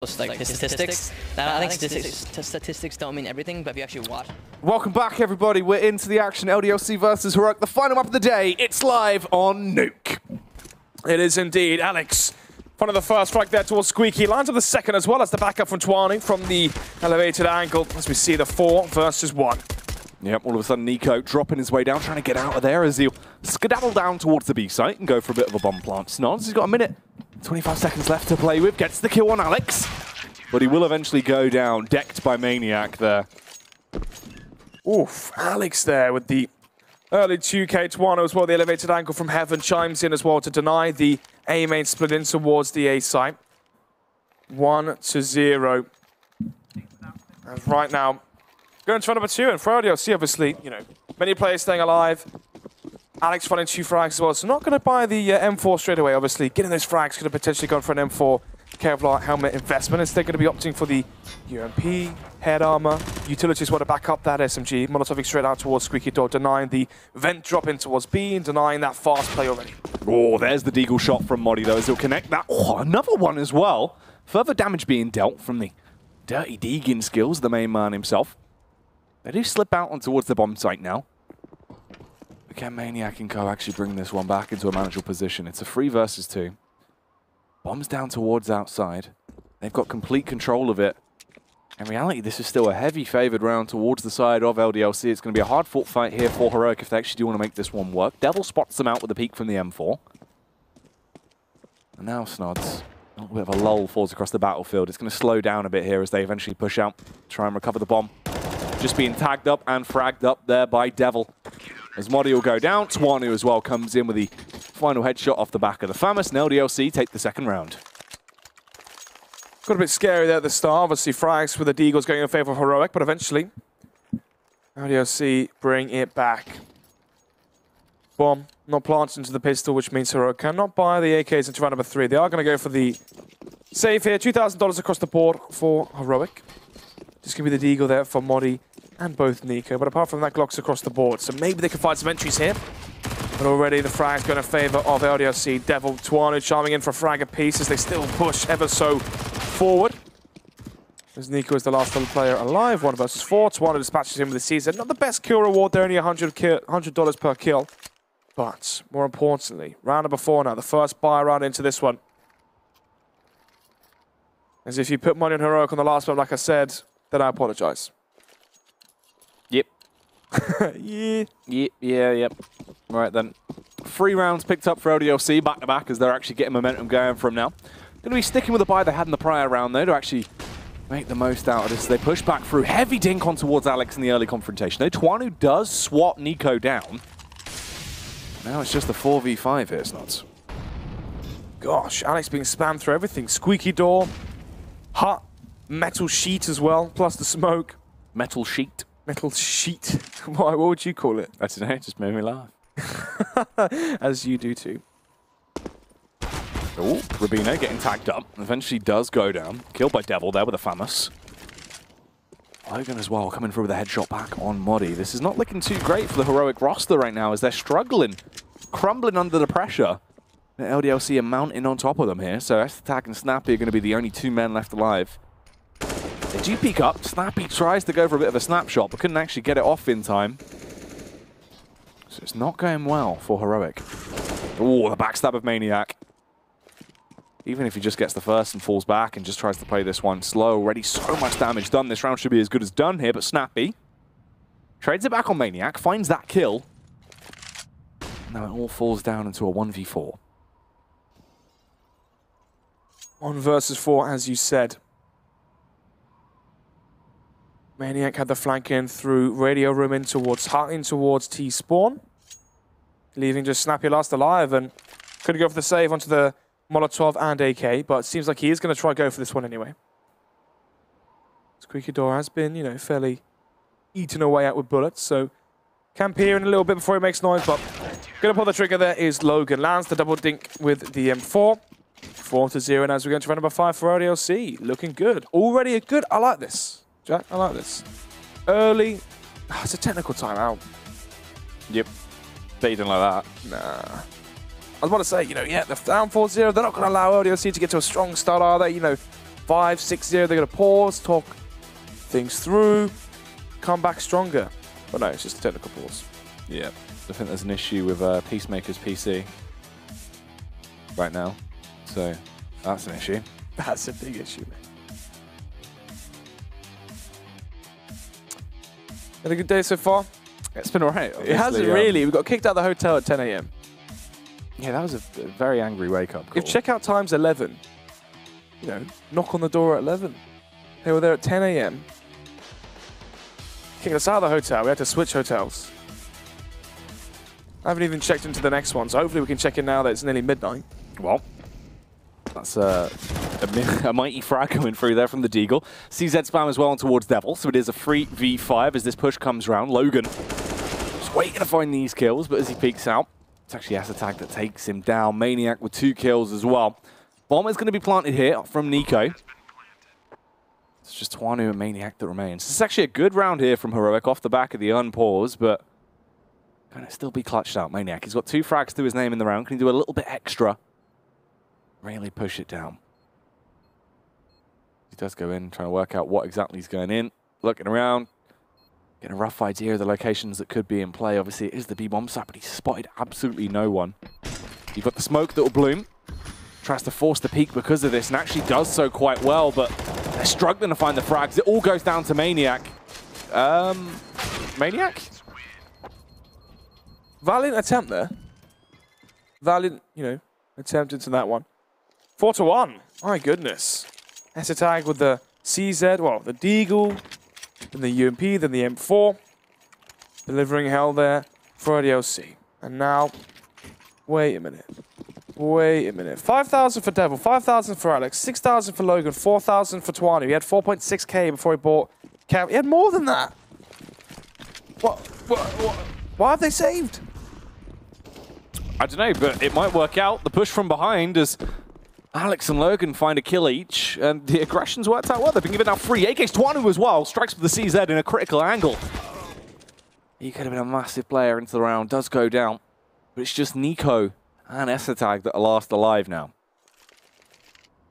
like his statistics. Now, I think statistics don't mean everything, but if you actually watch. Welcome back, everybody. We're into the action. LDLC versus Heroic, the final map of the day. It's live on Nuke. It is indeed. Alex, front of the first frag there towards Squeaky. Lines up the second as well as the backup from Twani from the elevated angle as we see the 4 versus 1. Yep, all of a sudden Nico dropping his way down, trying to get out of there as he'll skedaddle down towards the B site and go for a bit of a bomb plant. Snods, he's got a minute, 25 seconds left to play with, gets the kill on Alex, but he will eventually go down, decked by Maniac there. Oof, Alex there with the early 2K Twano as well. The elevated angle from Heaven chimes in as well to deny the A main split in towards the A site. 1-0. And right now, going to number 2, and for LDLC, obviously, you know, many players staying alive. Alex finding 2 frags as well, so not going to buy the M4 straight away, obviously. Getting those frags could have potentially gone for an M4 Kevlar helmet investment. Instead, going to be opting for the UMP, head armor, utilities want to back up that SMG. Molotoving straight out towards Squeaky Door, denying the vent drop in towards B and denying that fast play already. Oh, there's the deagle shot from Modi, though, as he'll connect that. Oh, another one as well. Further damage being dealt from the dirty Deegan skills, the main man himself. They do slip out on towards the bomb site now. But can Maniac and Co actually bring this one back into a manageable position? It's a 3 versus 2. Bombs down towards outside. They've got complete control of it. In reality, this is still a heavy favoured round towards the side of LDLC. It's going to be a hard-fought fight here for Heroic if they actually do want to make this one work. Devil spots them out with a peek from the M4. And now Snods. A little bit of a lull falls across the battlefield. It's going to slow down a bit here as they eventually push out, try and recover the bomb. Just being tagged up and fragged up there by Devil. As Modi will go down, Twanu as well comes in with the final headshot off the back of the Famous, and LDLC take the second round. Got a bit scary there at the start. Obviously, frags with the Deagles going in favour of Heroic, but eventually, LDLC bring it back. Bomb not planted into the pistol, which means Heroic cannot buy the AKs into round number 3. They are going to go for the save here. $2,000 across the board for Heroic. Just going to be the Deagle there for Modi and both Nico. But apart from that, Glocks across the board. So maybe they can find some entries here. But already the frag's going in favour of LDLC. Devil, Twanu charming in for a frag apiece as they still push ever so forward. As Nico is the last other player alive. 1 versus 4. Twanu dispatches him with the season. Not the best kill reward there, only $100 per kill. But more importantly, round number 4 now. The first buy round into this one. As if you put money on Heroic on the last one, like I said, then I apologise. Yep. Yeah. Yep. Right then. 3 rounds picked up for LDLC back-to-back as they're actually getting momentum going from now. Going to be sticking with the buy they had in the prior round, though, to actually make the most out of this. They push back through. Heavy dink on towards Alex in the early confrontation. Though Twanu does swat Nico down. Now it's just a 4v5 here, Snods. Gosh, Alex being spammed through everything. Squeaky Door, hut, metal sheet as well, plus the smoke. Metal sheet. Metal sheet. Why? What would you call it? I don't know, it just made me laugh. As you do too. Oh, Rubino getting tagged up. Eventually does go down. Killed by Devil there with a Famous. Logan as well coming through with a headshot back on Modi. This is not looking too great for the Heroic roster right now as they're struggling, crumbling under the pressure. The LDLC are mounting on top of them here, so Estatak and Snappy are going to be the only 2 men left alive. They do peek up. Snappy tries to go for a bit of a snapshot, but couldn't actually get it off in time. So it's not going well for Heroic. Oh, the backstab of Maniac. Even if he just gets the first and falls back and just tries to play this one slow, already so much damage done. This round should be as good as done here, but Snappy trades it back on Maniac, finds that kill. Now it all falls down into a 1v4. 1 versus 4, as you said. Maniac had the flank in through Radio Room in towards Hut, in towards T-Spawn. Leaving just Snappy last alive and couldn't go for the save onto the Molotov and AK, but it seems like he is going to try go for this one anyway. Squeaky Door has been, you know, fairly eaten away at with bullets, so camp here in a little bit before he makes noise, but going to pull the trigger there is Logan. Lands the double dink with the M4. 4-0, and as we go into round number 5 for LDLC. Looking good. Already a good... I like this, Jack. I like this. Early... it's a technical timeout. Yep. Bet you didn't like that. Nah. I was about to say, you know, yeah, they're down 4-0. They're not going to allow LDLC to get to a strong start, are they? You know, 5, 6-0. They're going to pause, talk things through, come back stronger. But no, it's just a technical pause. Yeah, I think there's an issue with Peacemaker's PC right now. So that's an issue. That's a big issue, man. Had a good day so far? It's been alright. It hasn't really. We got kicked out of the hotel at 10 a.m. Yeah, that was a very angry wake-up call. If checkout time's 11, you know, knock on the door at 11. They were there at 10 a.m. Kicked us out of the hotel. We had to switch hotels. I haven't even checked into the next one, so hopefully we can check in now that it's nearly midnight. Well, that's a mighty frag coming through there from the Deagle. CZ spam as well on towards Devil, so it is a 3v5 as this push comes round. Logan just waiting to find these kills, but as he peeks out, it's actually S-Attack that takes him down. Maniac with 2 kills as well. Bomb is going to be planted here from Nico. It's just Twanu and Maniac that remains. This is actually a good round here from Heroic off the back of the unpause, but can it still be clutched out? Maniac, he's got 2 frags to his name in the round. Can he do a little bit extra? Really push it down. He does go in, trying to work out what exactly he's going in. Looking around, getting a rough idea of the locations that could be in play. Obviously, it is the B-bomb site, but he's spotted absolutely no one. You've got the smoke that will bloom. Tries to force the peak because of this, and actually does so quite well, but they're struggling to find the frags. It all goes down to Maniac. Maniac? Valiant attempt there. Valiant, you know, attempt into that one. 4-1. My goodness. S-Attack with the CZ, well, the Deagle, then the UMP, then the M4. Delivering hell there for LDLC. And now, wait a minute. Wait a minute. 5,000 for Devil, 5,000 for Alex, 6,000 for Logan, 4,000 for Twanu. He had 4.6k before he bought Cap. He had more than that. What? Why have they saved? I don't know, but it might work out. The push from behind as Alex and Logan find a kill each, and the aggression's worked out well. They've been given out 3 AKs. Twanu as well strikes with the CZ in a critical angle. He could have been a massive player into the round. Does go down, but it's just Nico and S-Attack that are last alive now.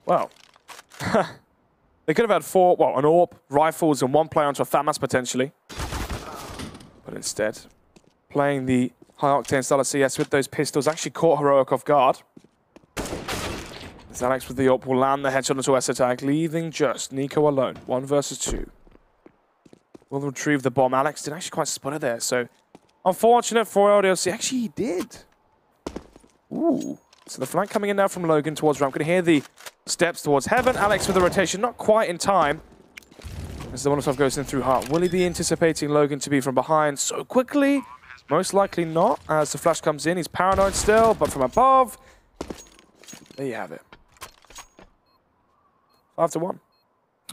Well, they could have had 4, well, an AWP, rifles, and 1 player onto a FAMAS potentially. But instead, playing the high-octane style of CS with those pistols actually caught Heroic off guard. As Alex with the AWP will land the headshot into S-Attack, leaving just Nico alone. 1 versus 2. Will retrieve the bomb. Alex did actually quite spot it there, so unfortunate for LDLC. Actually, he did. Ooh. So the flank coming in now from Logan towards ramp. Going to hear the steps towards Heaven. Alex with the rotation, not quite in time. As the Molotov goes in through Heart. Will he be anticipating Logan to be from behind so quickly? Most likely not, as the flash comes in. He's paranoid still, but from above. There you have it. 5-1.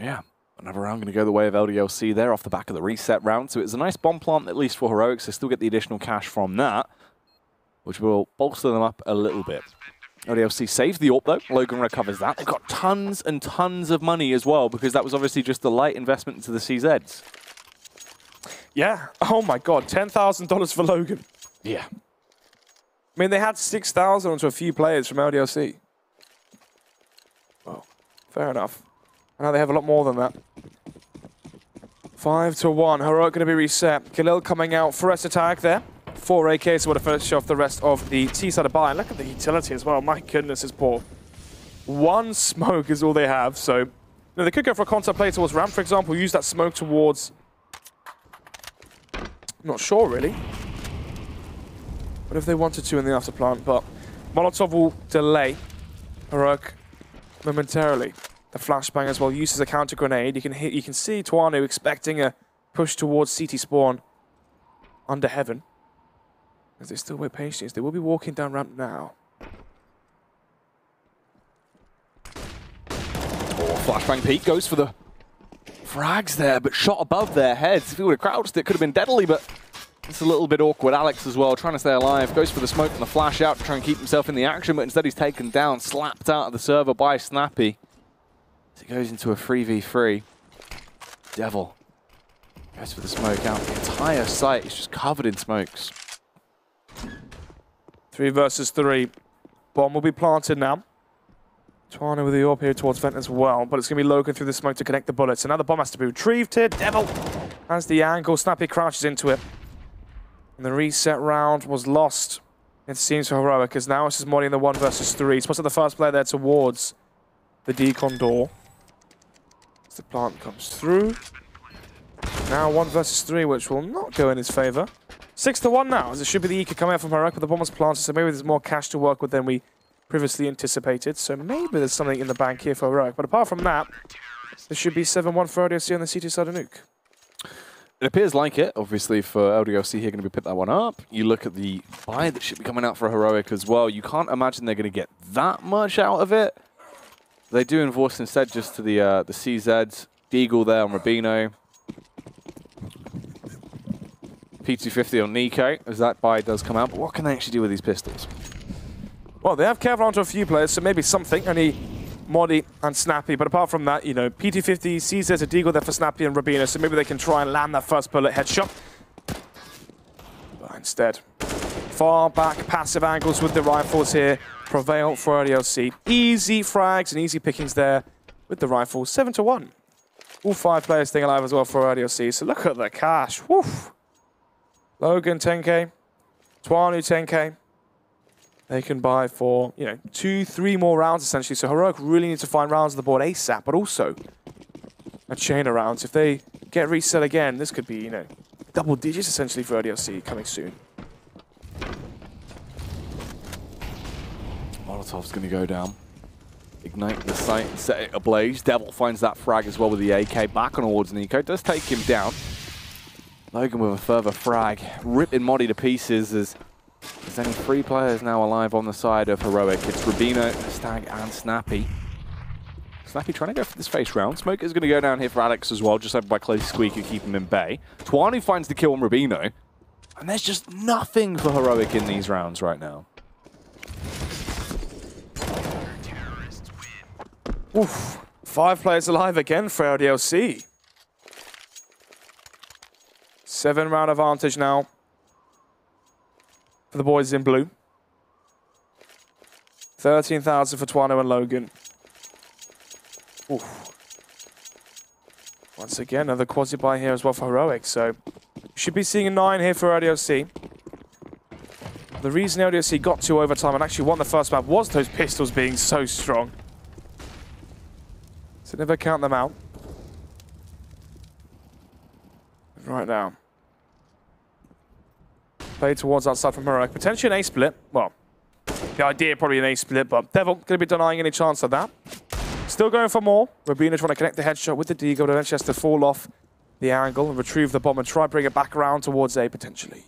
Yeah. Another round going to go the way of LDLC there off the back of the reset round. So it's a nice bomb plant, at least for Heroics. They still get the additional cash from that, which will bolster them up a little bit. LDLC saves the AWP, though. Logan recovers that. They've got tons and tons of money as well, because that was obviously just a light investment into the CZs. Yeah. Oh, my God. $10,000 for Logan. Yeah. I mean, they had 6,000 onto a few players from LDLC. Well, fair enough. I know they have a lot more than that. 5-1. Heroic going to be reset. Khalil coming out for S-Attack there. 4 AKs so to finish off the rest of the T-side of buy. And look at the utility as well. My goodness, it's poor. 1 smoke is all they have. So, you know, they could go for a contact play towards ramp, for example. Use that smoke towards... Not sure, really. But if they wanted to in the after plant, but Molotov will delay Heroic momentarily. The flashbang as well uses a counter grenade. You can see Twanu expecting a push towards CT spawn under Heaven. As they still wait patiently, they will be walking down ramp now. Flashbang peak goes for the frags there, but shot above their heads. If he would have crouched, it could have been deadly, but it's a little bit awkward. Alex as well, trying to stay alive. Goes for the smoke and the flash out to try and keep himself in the action, but instead he's taken down, slapped out of the server by Snappy. As it goes into a 3v3. Devil goes for the smoke out. The entire site is just covered in smokes. 3 versus 3. Bomb will be planted now. Tuano with the AWP here towards Vent as well, but it's going to be Logan through the smoke to connect the bullets. Another bomb has to be retrieved here. Devil has the angle. Snappy crouches into it. And the reset round was lost, it seems, for Heroic, as now it's just Modi in the 1 versus 3. Spots the first player there towards the decon door. As the plant comes through. Now 1 versus 3, which will not go in his favor. 6-1 now, as it should be the Eco coming out from Heroic, but the bomb was planted, so maybe there's more cash to work with than we previously anticipated. So maybe there's something in the bank here for Heroic. But apart from that, there should be 7-1 for LDLC on the CT side of Nuke. It appears like it, obviously, for LDLC here, going to be pick that one up. You look at the buy that should be coming out for Heroic as well. You can't imagine they're going to get that much out of it. They do enforce instead just to the CZs. Deagle there on Rubino. P250 on Nico, as that buy does come out. But what can they actually do with these pistols? Well, they have Kevlar onto a few players, so maybe something. Only Modi and Snappy, but apart from that, you know, P250 sees there's a Deagle there for Snappy and Rubino, so maybe they can try and land that first bullet headshot. But instead, far back passive angles with the rifles here prevail for LDLC. Easy frags and easy pickings there with the rifles. 7-1. All 5 players staying alive as well for LDLC, so look at the cash. Woof. Logan 10k, Tuanu 10k. They can buy for, you know, 2-3 more rounds essentially. So Heroic really needs to find rounds on the board ASAP, but also a chain of rounds. If they get reset again, this could be, you know, double digits essentially for LDLC coming soon. Molotov's going to go down. Ignite the site and set it ablaze. Devil finds that frag as well with the AK back on towards Nico. Does take him down. Logan with a further frag. Ripping Modi to pieces as there's only 3 players now alive on the side of Heroic. It's Rubino, Stag, and Snappy. Snappy trying to go for this face round. Smoke is going to go down here for Alex as well, just over by Close Squeak to keep him in bay. Tuanu finds the kill on Rubino. And there's just nothing for Heroic in these rounds right now. Oof. 5 players alive again for LDLC. 7-round advantage now for the boys in blue. 13,000 for Tuano and Logan. Oof. Once again, another quasi-buy here as well for Heroic, so we should be seeing a 9 here for LDLC. The reason LDLC got to overtime and actually won the first map was those pistols being so strong. So never count them out. Right now. Play towards outside from Heroic. Potentially an A-split. Well, the idea probably an A-split, but Devil going to be denying any chance of that. Still going for more. Rubino trying to connect the headshot with the Deagle, but eventually has to fall off the angle and retrieve the bomb and try and bring it back around towards A potentially.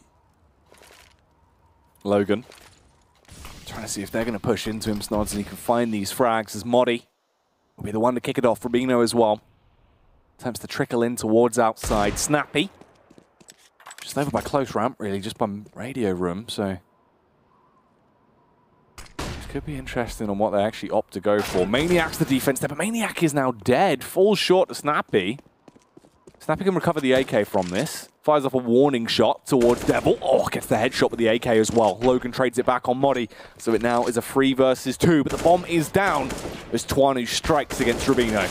Logan trying to see if they're going to push into him, Snods, and he can find these frags as Modi will be the one to kick it off. Rubino as well. Attempts to trickle in towards outside. Snappy. Just over by close ramp, really, just by radio room, so this could be interesting on what they actually opt to go for. Maniac's the defense there, but Maniac is now dead. Falls short to Snappy. Snappy can recover the AK from this. Fires off a warning shot towards Devil. Oh, gets the headshot with the AK as well. Logan trades it back on Modi, so it now is a 3 versus 2, but the bomb is down as Tuanu strikes against Rubino.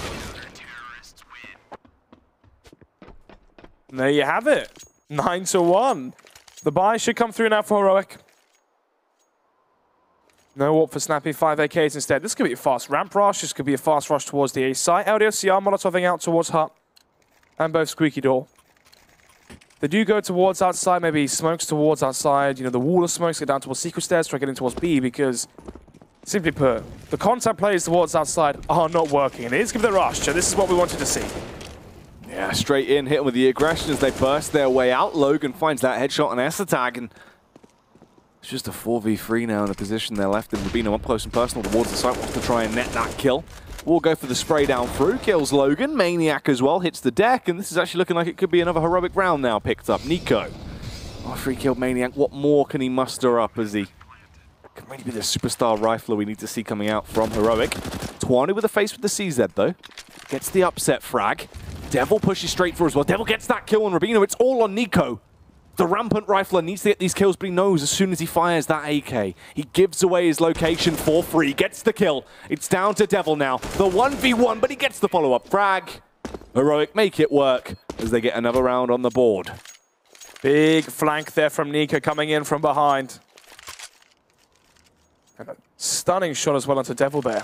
And there you have it. 9-1. The buy should come through now for Heroic. No warp for Snappy, 5 AKs instead. This could be a fast ramp rush. This could be a fast rush towards the A site. LDLC are Molotoving out towards Hut and both Squeaky Door. They do go towards outside, maybe smokes towards outside. You know, the wall of smokes go down towards secret stairs, try getting towards B because, simply put, the contact plays towards outside are not working. And it is give the rush, so this is what we wanted to see. Yeah, straight in, hit him with the aggression as they burst their way out. Logan finds that headshot on Esatag, and it's just a 4v3 now in the position they're left in. Rubino up close and personal towards the site, wants to try and net that kill. We'll go for the spray down through, kills Logan. Maniac as well, hits the deck, and this is actually looking like it could be another Heroic round now picked up. Nico. After he killed Maniac, what more can he muster up as he can really be the superstar rifler we need to see coming out from Heroic. Tuanu with a face with the CZ though. Gets the upset frag. Devil pushes straight through as well. Devil gets that kill on Rubino. It's all on Nico. The rampant rifler needs to get these kills, but he knows as soon as he fires that AK, he gives away his location for free, gets the kill. It's down to Devil now. The 1v1, but he gets the follow-up frag. Heroic make it work as they get another round on the board. Big flank there from Nuke coming in from behind. And a stunning shot as well onto Devil there.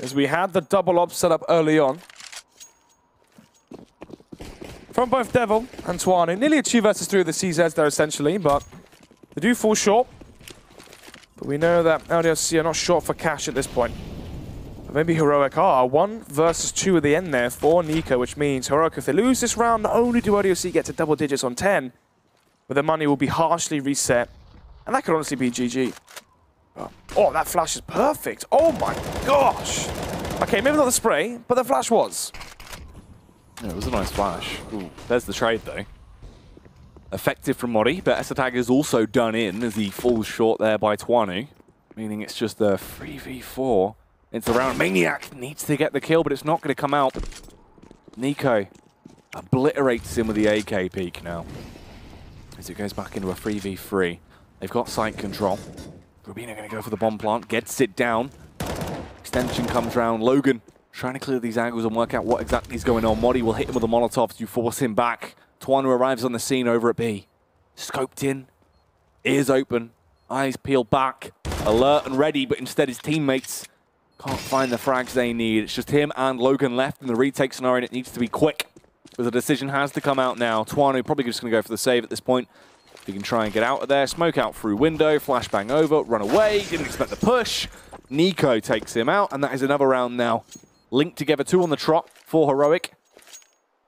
As we had the double op set up early on. From both Devil and Twanu. Nearly a 2 versus 3 of the CZs there essentially, but they do fall short. But we know that LDLC are not short for cash at this point. But maybe Heroic are. 1 versus 2 at the end there for Nico, which means Heroic, if they lose this round, not only do LDLC get to double digits on 10, but their money will be harshly reset. And that could honestly be GG. Oh, that flash is perfect. Oh my gosh. Okay, maybe not the spray, but the flash was. Yeah, it was a nice flash. Ooh, there's the trade though. Effective from Mori, but S-Attack is also done in as he falls short there by Twanu. Meaning it's just a 3v4 into the round. Maniac needs to get the kill, but it's not going to come out. Nico obliterates him with the AK peek now. As it goes back into a 3v3. They've got site control. Rubino going to go for the bomb plant, gets it down. Extension comes round. Logan trying to clear these angles and work out what exactly is going on. Modi will hit him with a Molotov to force him back. Twanu arrives on the scene over at B. Scoped in, ears open, eyes peeled back, alert and ready, but instead his teammates can't find the frags they need. It's just him and Logan left in the retake scenario, and it needs to be quick. But the decision has to come out now. Twanu probably just going to go for the save at this point. He can try and get out of there, smoke out through window, flashbang over, run away, didn't expect the push. Nico takes him out, and that is another round now. Linked together, 2 on the trot for Heroic.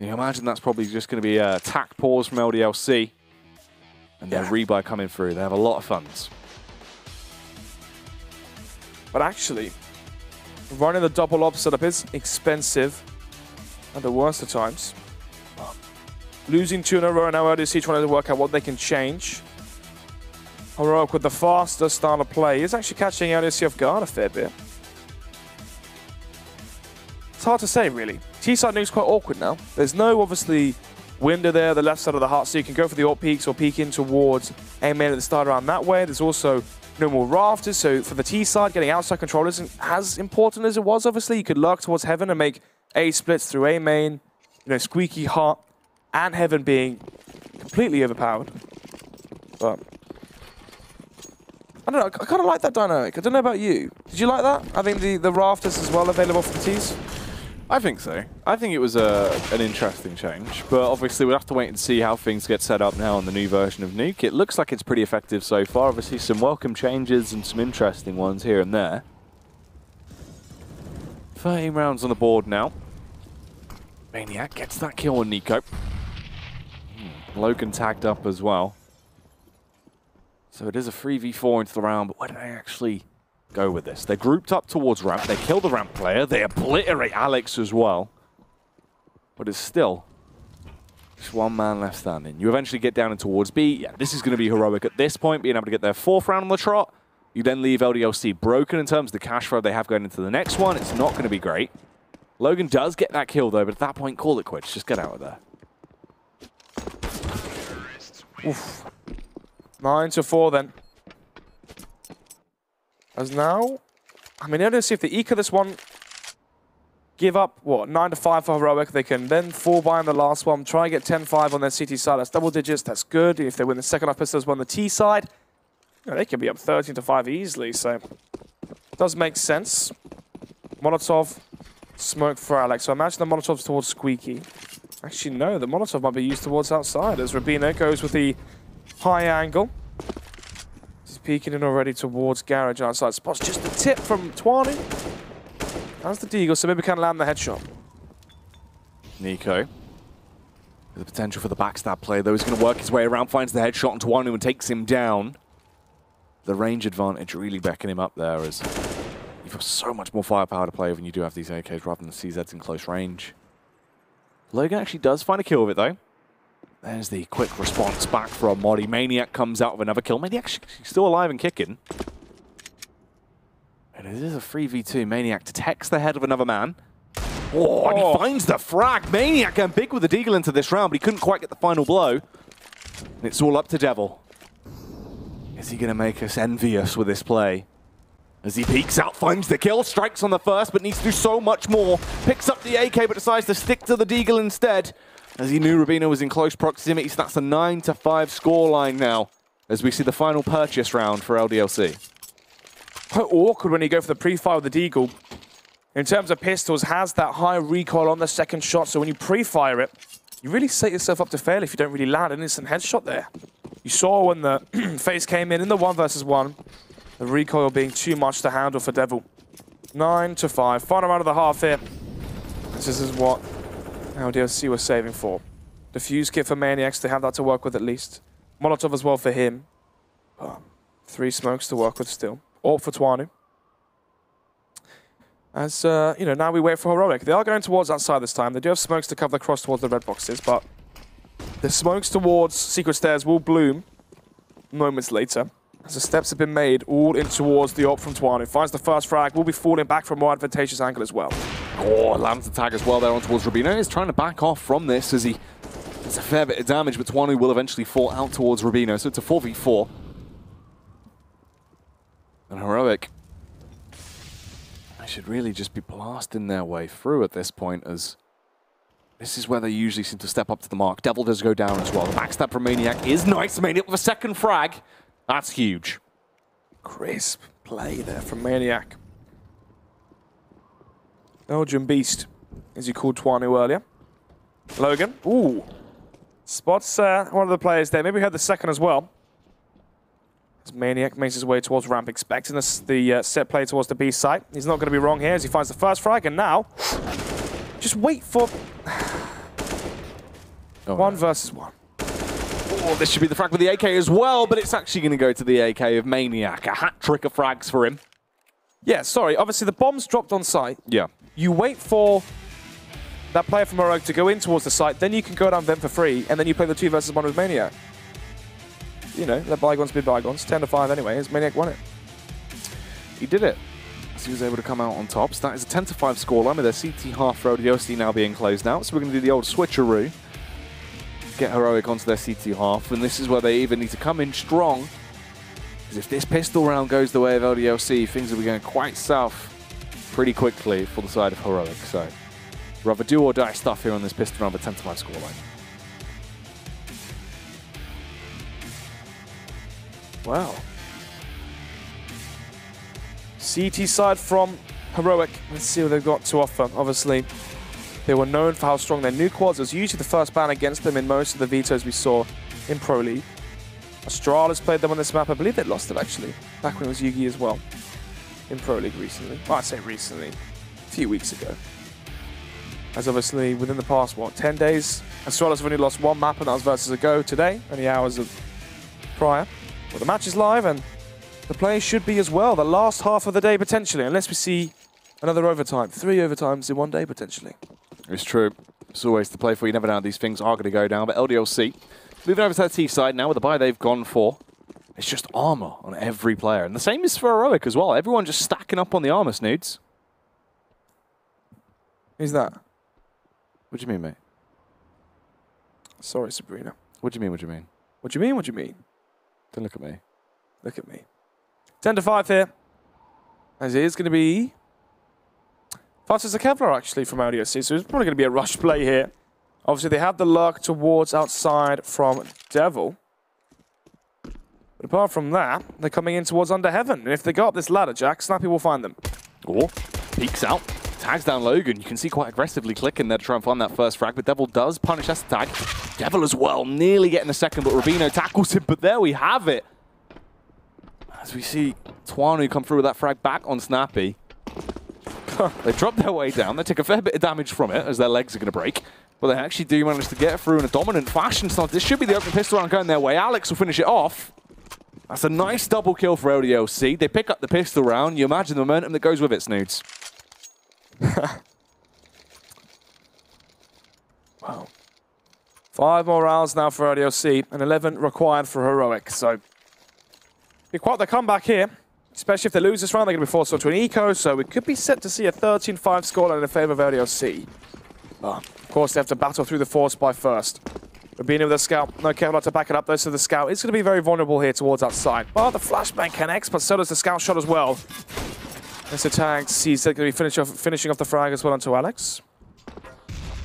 You imagine that's probably just going to be a tack pause from LDLC. And their rebuy coming through. They have a lot of funds. But actually, running the double op setup is expensive at the worst of times. Losing 2 in a row now, LDLC trying to work out what they can change. Heroic with the faster style of play is actually catching LDLC off guard a fair bit. It's hard to say, really. T-side nuke's quite awkward now. There's no, obviously, window there, the left side of the heart, so you can go for the AWP peaks or peek in towards A main at the start around that way. There's also no more rafters, so for the T-side, getting outside control isn't as important as it was, obviously. You could lurk towards Heaven and make A splits through A main, squeaky heart, and Heaven being completely overpowered. But I don't know, I kind of like that dynamic. I don't know about you. Did you like that? Having the rafters as well available for the Ts? I think so. I think it was an interesting change, but obviously we'll have to wait and see how things get set up now on the new version of Nuke. It looks like it's pretty effective so far. Obviously some welcome changes and some interesting ones here and there. 13 rounds on the board now. Maniac gets that kill on Nico. Logan tagged up as well. So it is a 3v4 into the round, but where do they actually go with this? They're grouped up towards ramp. They kill the ramp player. They obliterate Alex as well. But it's still just 1 man left standing. You eventually get down and towards B. Yeah, this is going to be Heroic at this point, being able to get their 4th round on the trot. You then leave LDLC broken in terms of the cash flow they have going into the next one. It's not going to be great. Logan does get that kill, though, but at that point, call it quits. Just get out of there. Oof. 9-4 then. As now, I mean, let's see if they eco this one, give up, what, 9-5 for Heroic. They can then fall by in the last one, try and get 10-5 on their CT side. That's double digits, that's good. If they win the second half pistols on the T side, they can be up 13-5 easily, so it does make sense. Molotov, smoke for Alex. So imagine the Molotov's towards Squeaky. Actually, no, the Molotov might be used towards outside as Rubino goes with the high angle. He's peeking in already towards Garage outside spots. Just a tip from Twanu. That's the Deagle, so maybe can land the headshot. Nico. The potential for the backstab play, though. He's going to work his way around, finds the headshot on Twanu and takes him down. The range advantage really backing him up there as you've got so much more firepower to play when you do have these AKs rather than the CZs in close range. Logan actually does find a kill with it, though. There's the quick response back from Modi. Maniac comes out with another kill. Maniac still alive and kicking. And it is a 3v2. Maniac detects the head of another man. Oh, and he finds the frag. Maniac going big with the Deagle into this round, but he couldn't quite get the final blow. And it's all up to Devil. Is he going to make us envious with this play? As he peeks out, finds the kill, strikes on the first, but needs to do so much more. Picks up the AK, but decides to stick to the Deagle instead. As he knew Rubino was in close proximity, so that's a 9-5 scoreline now. As we see the final purchase round for LDLC. Quite awkward when you go for the pre-fire with the Deagle. In terms of pistols, has that high recoil on the second shot, so when you pre-fire it, you really set yourself up to fail if you don't really land an instant headshot there. You saw when the face came in the 1 versus 1, the recoil being too much to handle for Devil. 9-5, final round of the half here. This is what LDLC was saving for. Defuse kit for Maniacs, they have that to work with at least. Molotov as well for him. 3 smokes to work with still. All for Twanu. As, you know, now we wait for Heroic. They are going towards outside this time. They do have smokes to cover the cross towards the red boxes, but the smokes towards Secret Stairs will bloom moments later. As the steps have been made, all in towards the op from Twanu. Finds the first frag, will be falling back from a more advantageous angle as well. Oh, lands the tag as well there on towards Rubino. He's trying to back off from this as he... It's a fair bit of damage, but Twanu will eventually fall out towards Rubino, so it's a 4v4. And Heroic... I should really just be blasting their way through at this point, as this is where they usually seem to step up to the mark. Devil does go down as well. The backstab from Maniac is nice. Maniac with a second frag. That's huge. Crisp play there from Maniac. Belgian Beast, as you called Twanu earlier. Logan, ooh. Spots one of the players there. Maybe we had the second as well. As Maniac makes his way towards ramp, expecting the set play towards the B site. He's not going to be wrong here as he finds the first frag, and now just wait for 1 versus 1. Oh, this should be the frag with the AK as well, but it's actually going to go to the AK of Maniac. A hat trick of frags for him. Yeah, sorry. Obviously, the bomb's dropped on site. Yeah. You wait for that player from Heroic to go in towards the site, then you can go down vent for free, and then you play the 2 versus 1 with Maniac. You know, let bygones be bygones. 10-5 anyway, as Maniac won it. He did it. So he was able to come out on top. So that is a 10-5 scoreline with their CT half for LDLC now being closed out. So we're going to do the old switcheroo. Get Heroic onto their CT half. And this is where they even need to come in strong. Because if this pistol round goes the way of LDLC, things will be going quite south pretty quickly for the side of Heroic. So rather do or die stuff here on this pistol round, but 10-5 scoreline. Wow. CT side from Heroic. Let's see what they've got to offer. Obviously, they were known for how strong their Nuke was. It was usually the first ban against them in most of the vetoes we saw in Pro League. Astralis played them on this map. I believe they lost it, actually, back when it was Yugi as well, in Pro League recently. Well, I say recently, a few weeks ago. As obviously, within the past, what, 10 days, Astralis have only lost 1 map, and that was versus a Go today, only hours of prior. Well, the match is live, and the play should be as well. The last half of the day, potentially, unless we see another overtime. 3 overtimes in 1 day, potentially. It's true. It's always the play for. You never know how these things are going to go down. But LDLC, moving over to that T side now with the buy they've gone for. It's just armor on every player. And the same is for Heroic as well. Everyone just stacking up on the armor, Snoods. Who's that? What do you mean, mate? Sorry, Sabrina. What do you mean, what do you mean? What do you mean, what do you mean? Don't look at me. Look at me. 10-5 here. As it is going to be fastest a Kevlar, actually, from LDLC. So it's probably going to be a rush play here. Obviously, they have the lurk towards outside from Devil. But apart from that, they're coming in towards Under Heaven. And if they go up this ladder, Jack, Snappy will find them. Or peeks out. Tags down Logan. You can see quite aggressively clicking there to try and find that first frag, but Devil does punish that tag. Devil as well, nearly getting the second, but Rubino tackles him, but there we have it. As we see Twanu come through with that frag back on Snappy. They drop their way down. They take a fair bit of damage from it, as their legs are going to break. But they actually do manage to get through in a dominant fashion. So this should be the open pistol round going their way. Alex will finish it off. That's a nice double kill for LDLC. They pick up the pistol round. You imagine the momentum that goes with it, Snoods. Wow. 5 more rounds now for LDLC and 11 required for Heroic. So, be quite the comeback here. Especially if they lose this round, they're going to be forced onto an eco, so we could be set to see a 13-5 scoreline in favour of LDLC. Of course, they have to battle through the force by first. Being with the scout, no Kevlar to back it up though, so the scout is going to be very vulnerable here towards outside. But the flashbang connects, but so does the scout shot as well. This attack sees they're going to be finishing off the frag as well onto Alex.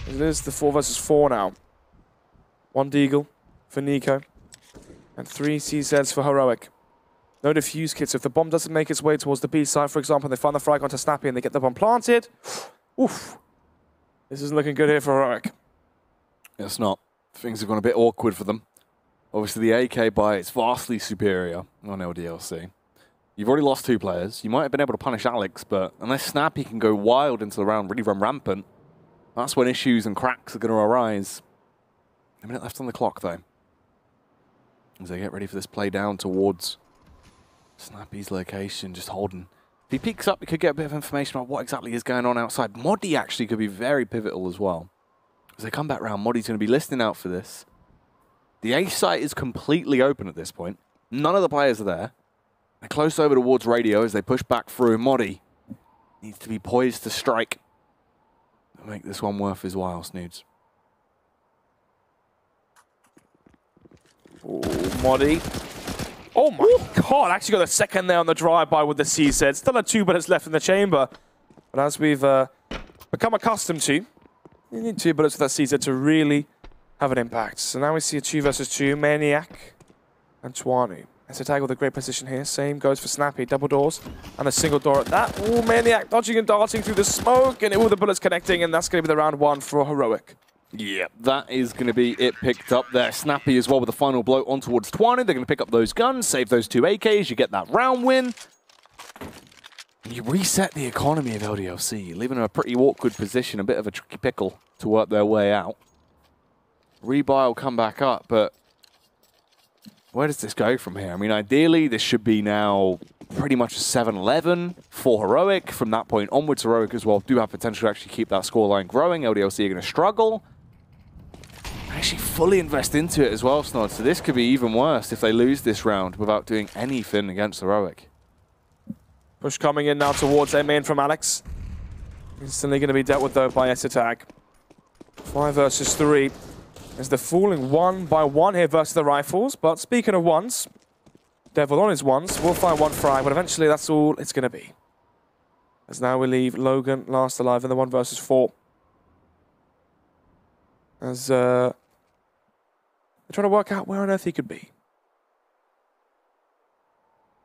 It is the 4 versus 4 now. 1 Deagle for Nico, and 3 CZs for Heroic. No defuse kits. If the bomb doesn't make its way towards the B side, for example, and they find the frag onto Snappy and they get the bomb planted, oof. This isn't looking good here for Heroic. It's not. Things have gone a bit awkward for them. Obviously, the AK buy is vastly superior on LDLC. You've already lost 2 players. You might have been able to punish Alex, but unless Snappy can go wild into the round, really run rampant, that's when issues and cracks are going to arise. A minute left on the clock, though, as they get ready for this play down towards Snappy's location, just holding. If he peeks up, we could get a bit of information about what exactly is going on outside. Moddy actually could be very pivotal as well. As they come back round, Moddy's going to be listening out for this. The A site is completely open at this point. None of the players are there. They're close over towards radio as they push back through. Moddy needs to be poised to strike. Make this one worth his while, Snoods. Oh, Moddy. Oh my god, actually got a second there on the drive-by with the CZ. Still had 2 bullets left in the chamber. But as we've become accustomed to, you need 2 bullets with that CZ to really have an impact. So now we see a 2 versus 2, Maniac and Twanu. It's a tag with a great position here. Same goes for Snappy, double doors and a single door at that. Oh, Maniac dodging and darting through the smoke, and all the bullets connecting, and that's going to be the round 1 for Heroic. Yeah, that is going to be it picked up there. Snappy as well with the final blow on towards Twanu. They're going to pick up those guns, save those 2 AKs. You get that round win. And you reset the economy of LDLC, leaving them in a pretty awkward position, a bit of a tricky pickle to work their way out. Rebuy will come back up, but where does this go from here? I mean, ideally, this should be now pretty much a 7-11 for Heroic. From that point onwards, Heroic as well do have potential to actually keep that scoreline growing. LDLC are going to struggle. Actually fully invest into it as well, Snod. So this could be even worse if they lose this round without doing anything against Heroic. Push coming in now towards their main from Alex. Instantly going to be dealt with though by S-Attack. 5 versus 3. As they're falling 1 by 1 here versus the Rifles. But speaking of ones, Devil on his ones. We'll find 1 frag, but eventually that's all it's going to be. As now we leave Logan last alive in the 1 versus 4. As they're trying to work out where on earth he could be.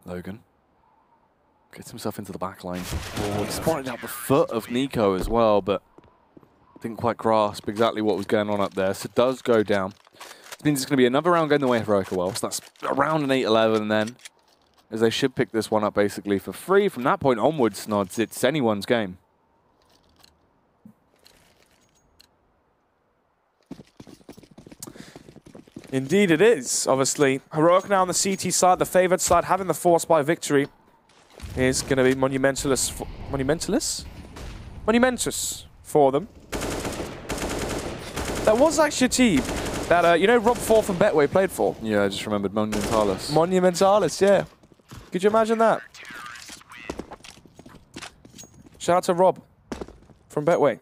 Logan gets himself into the back line. Oh, he spotted out the foot of Nico as well, but didn't quite grasp exactly what was going on up there. So it does go down. It means it's going to be another round going the way of Heroic well. So that's around an 8-11 then, as they should pick this one up basically for free. From that point onwards, Nods, it's anyone's game. Indeed it is. Obviously, Heroic now on the CT side, the favoured side, having the force by victory is going to be monumentous for them. That was actually a team that, you know, Rob 4 from Betway played for. Yeah, I just remembered Monumentalis. Monumentalis, yeah. Could you imagine that? Shout out to Rob from Betway.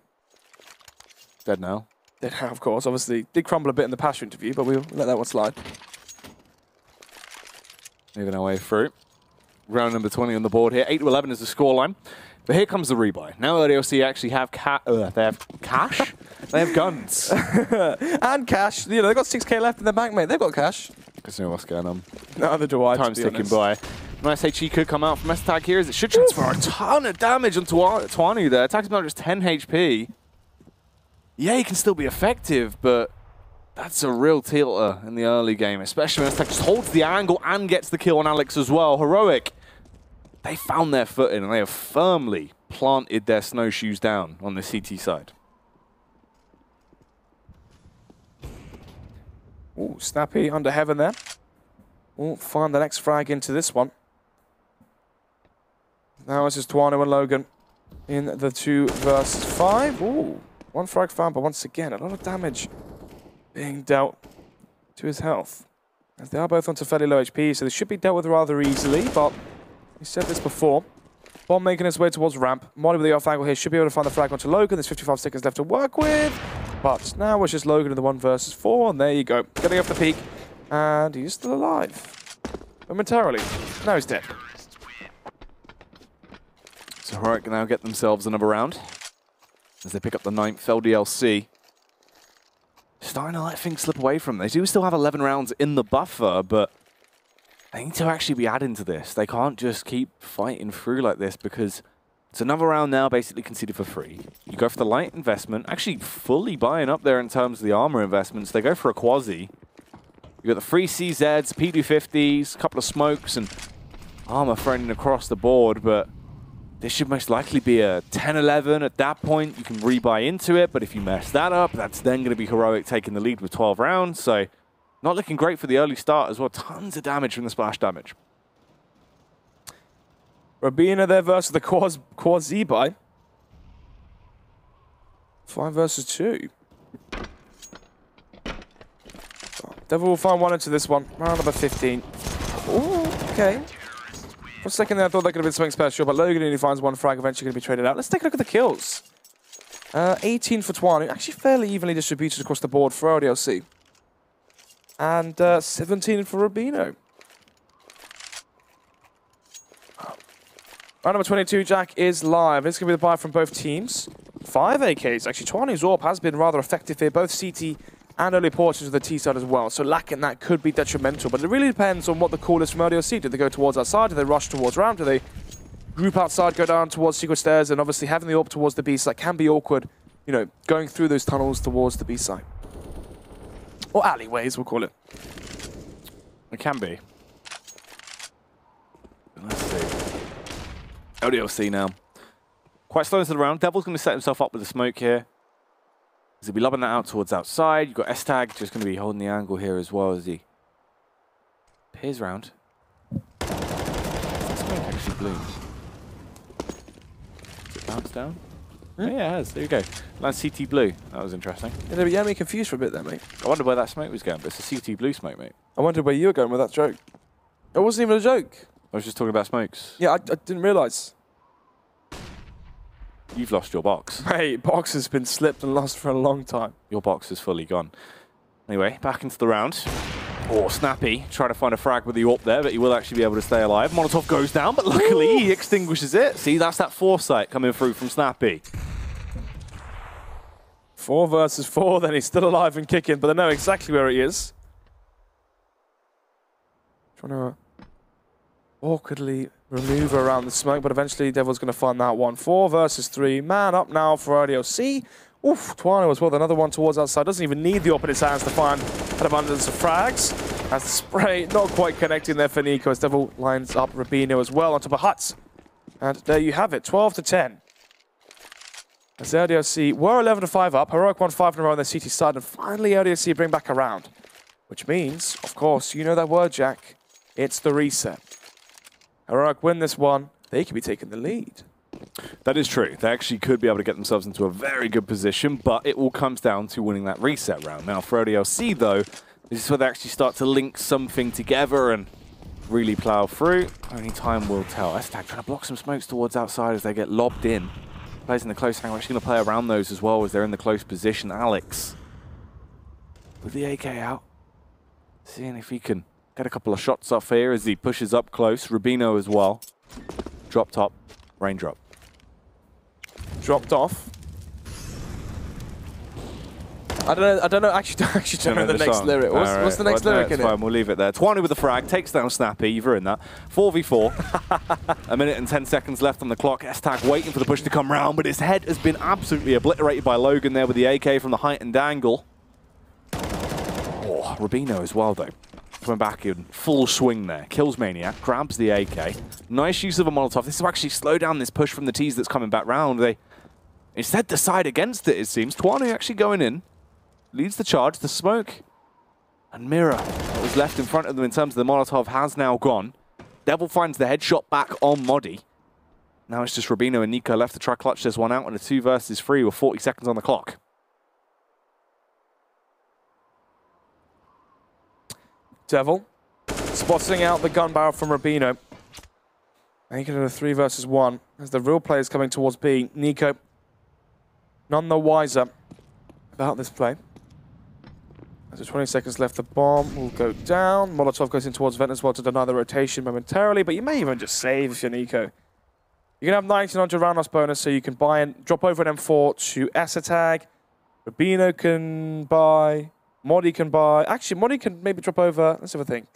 Dead now. Dead now, of course. Obviously, did crumble a bit in the Pasha interview, but we'll let that one slide. Moving our way through. Round number 20 on the board here. 8-11 is the scoreline. But here comes the rebuy. Now LDLC actually have they have cash. They have guns. And cash. You know, they've got 6k left in their bank, mate. They've got cash. Because you know what's going on. Neither do I, Time's ticking by. Nice HE could come out from S-Tag here as it should transfer a ton of damage onto Twanu there. Attacks about just 10 HP. Yeah, he can still be effective, but that's a real tilter in the early game, especially when S-Tag just holds the angle and gets the kill on Alex as well. Heroic, they found their footing and they have firmly planted their snowshoes down on the CT side. Ooh, Snappy under heaven there. We'll find the next frag into this one. Now it's just Twanu and Logan in the 2 versus 5. Ooh, 1 frag found, but once again, a lot of damage being dealt to his health. As they are both onto fairly low HP, so they should be dealt with rather easily, but We said this before. Bomb making his way towards ramp. Molly with the off angle here should be able to find the frag onto Logan. There's 55 seconds left to work with. But now it's just Logan in the 1 versus 4. And there you go. Getting off the peak. And he's still alive. Momentarily. Now he's dead. So Heroic can now get themselves another round as they pick up the 9th LDLC. Starting to let things slip away from them. They do still have 11 rounds in the buffer, but they need to actually be adding to this. They can't just keep fighting through like this because it's another round now basically conceded for free. You go for the light investment, actually fully buying up there in terms of the armor investments. They go for a quasi. You got the 3 CZs, P250s, a couple of smokes, and armor thrown across the board, but this should most likely be a 10-11 at that point. You can rebuy into it, but if you mess that up, that's then going to be Heroic taking the lead with 12 rounds. So not looking great for the early start as well. Tons of damage from the splash damage. Rabina there versus the Quad Z-buy. 5 versus 2. Devil will find one into this one. Round number 15. Ooh, okay. For a second there, I thought that could have been something special, but Logan only finds 1 frag, eventually going to be traded out. Let's take a look at the kills. 18 for Twanu, actually fairly evenly distributed across the board for LDLC. And 17 for Rubino. Round number 22, Jack is live. It's going to be the buy from both teams. 5 AKs. Actually, Twanu's AWP has been rather effective here, both CT and early portions of the T side as well. So lacking that could be detrimental, but it really depends on what the call is from LDLC. Do they go towards outside? Do they rush towards ramp? Do they group outside, go down towards secret stairs? And obviously having the AWP towards the B side can be awkward, you know, going through those tunnels towards the B side. Or alleyways, we'll call it. It can be. Let's see. LDLC now. Quite slow into the round. Devil's going to set himself up with a smoke here. He'll be lobbing that out towards outside. You've got S-Tag just going to be holding the angle here as well as he peers round. That smoke actually bloomed. Does it bounce down? Oh, yeah, it has. There you go. Lands CT blue. That was interesting. Yeah, me confused for a bit there, mate. I wondered where that smoke was going, but it's a CT blue smoke, mate. I wondered where you were going with that joke. It wasn't even a joke. I was just talking about smokes. Yeah, I didn't realise. You've lost your box. Hey, box has been slipped and lost for a long time. Your box is fully gone. Anyway, back into the round. Oh, Snappy trying to find a frag with the AWP there, but he will actually be able to stay alive. Molotov goes down, but luckily he extinguishes it. See, that's that foresight coming through from Snappy. 4 versus 4, then he's still alive and kicking, but they know exactly where he is. Trying to awkwardly maneuver around the smoke, but eventually Devil's going to find that one. 4 versus 3. Man up now for LDLC. Oof, Twano as well. Another one towards outside. Doesn't even need the AWP in his hands to find an abundance of frags. As the spray not quite connecting there for Nico as Devil lines up Rubino as well onto the huts. And there you have it, 12 to 10. As the LDLC were 11 to 5 up. Heroic won 5 in a row on their CT side, and finally LDLC bring back around. Which means, of course, you know that word, Jack. It's the reset. Heroic win this one, they could be taking the lead. That is true. They actually could be able to get themselves into a very good position, but it all comes down to winning that reset round. Now, for LDLC, though, this is where they actually start to link something together and really plow through. Only time will tell. S-Tag trying to block some smokes towards outside as they get lobbed in. Plays in the close angle. Actually going to play around those as well as they're in the close position. Alex with the AK out. Seeing if he can get a couple of shots off here as he pushes up close. Rubino as well. Drop top. Raindrop. Dropped off. I don't know. Actually, don't know the next song. lyric. What's the next lyric in it? Fine, we'll leave it there. Twanu with the frag, takes down Snappy. You've ruined that. 4v4. A minute and 10 seconds left on the clock. S-Tag waiting for the push to come round, but his head has been absolutely obliterated by Logan there with the AK from the heightened angle. Oh, Rubino as well, though. Coming back in full swing there. Kills Maniac, grabs the AK. Nice use of a Molotov. This will actually slow down this push from the T's that's coming back round. They instead decide against it, it seems. Twanu actually going in. Leads the charge, the smoke, and mirror that was left in front of them in terms of the Molotov has now gone. Devil finds the headshot back on Modi. Now it's just Rubino and Nico left to try clutch this one out in a 2 versus 3 with 40 seconds on the clock. Devil spotting out the gun barrel from Rubino. Making it a 3 versus 1 as the real players coming towards B. Nico, none the wiser about this play. As 20 seconds left, the bomb will go down. Molotov goes in towards Vent as well to deny the rotation momentarily, but you may even just save if you're Nico. You're going to have 1900 round loss bonus, so you can buy and drop over an M4 to Asatag. Rubino can buy. Modi can buy. Actually, Modi can maybe drop over. Let's have a think.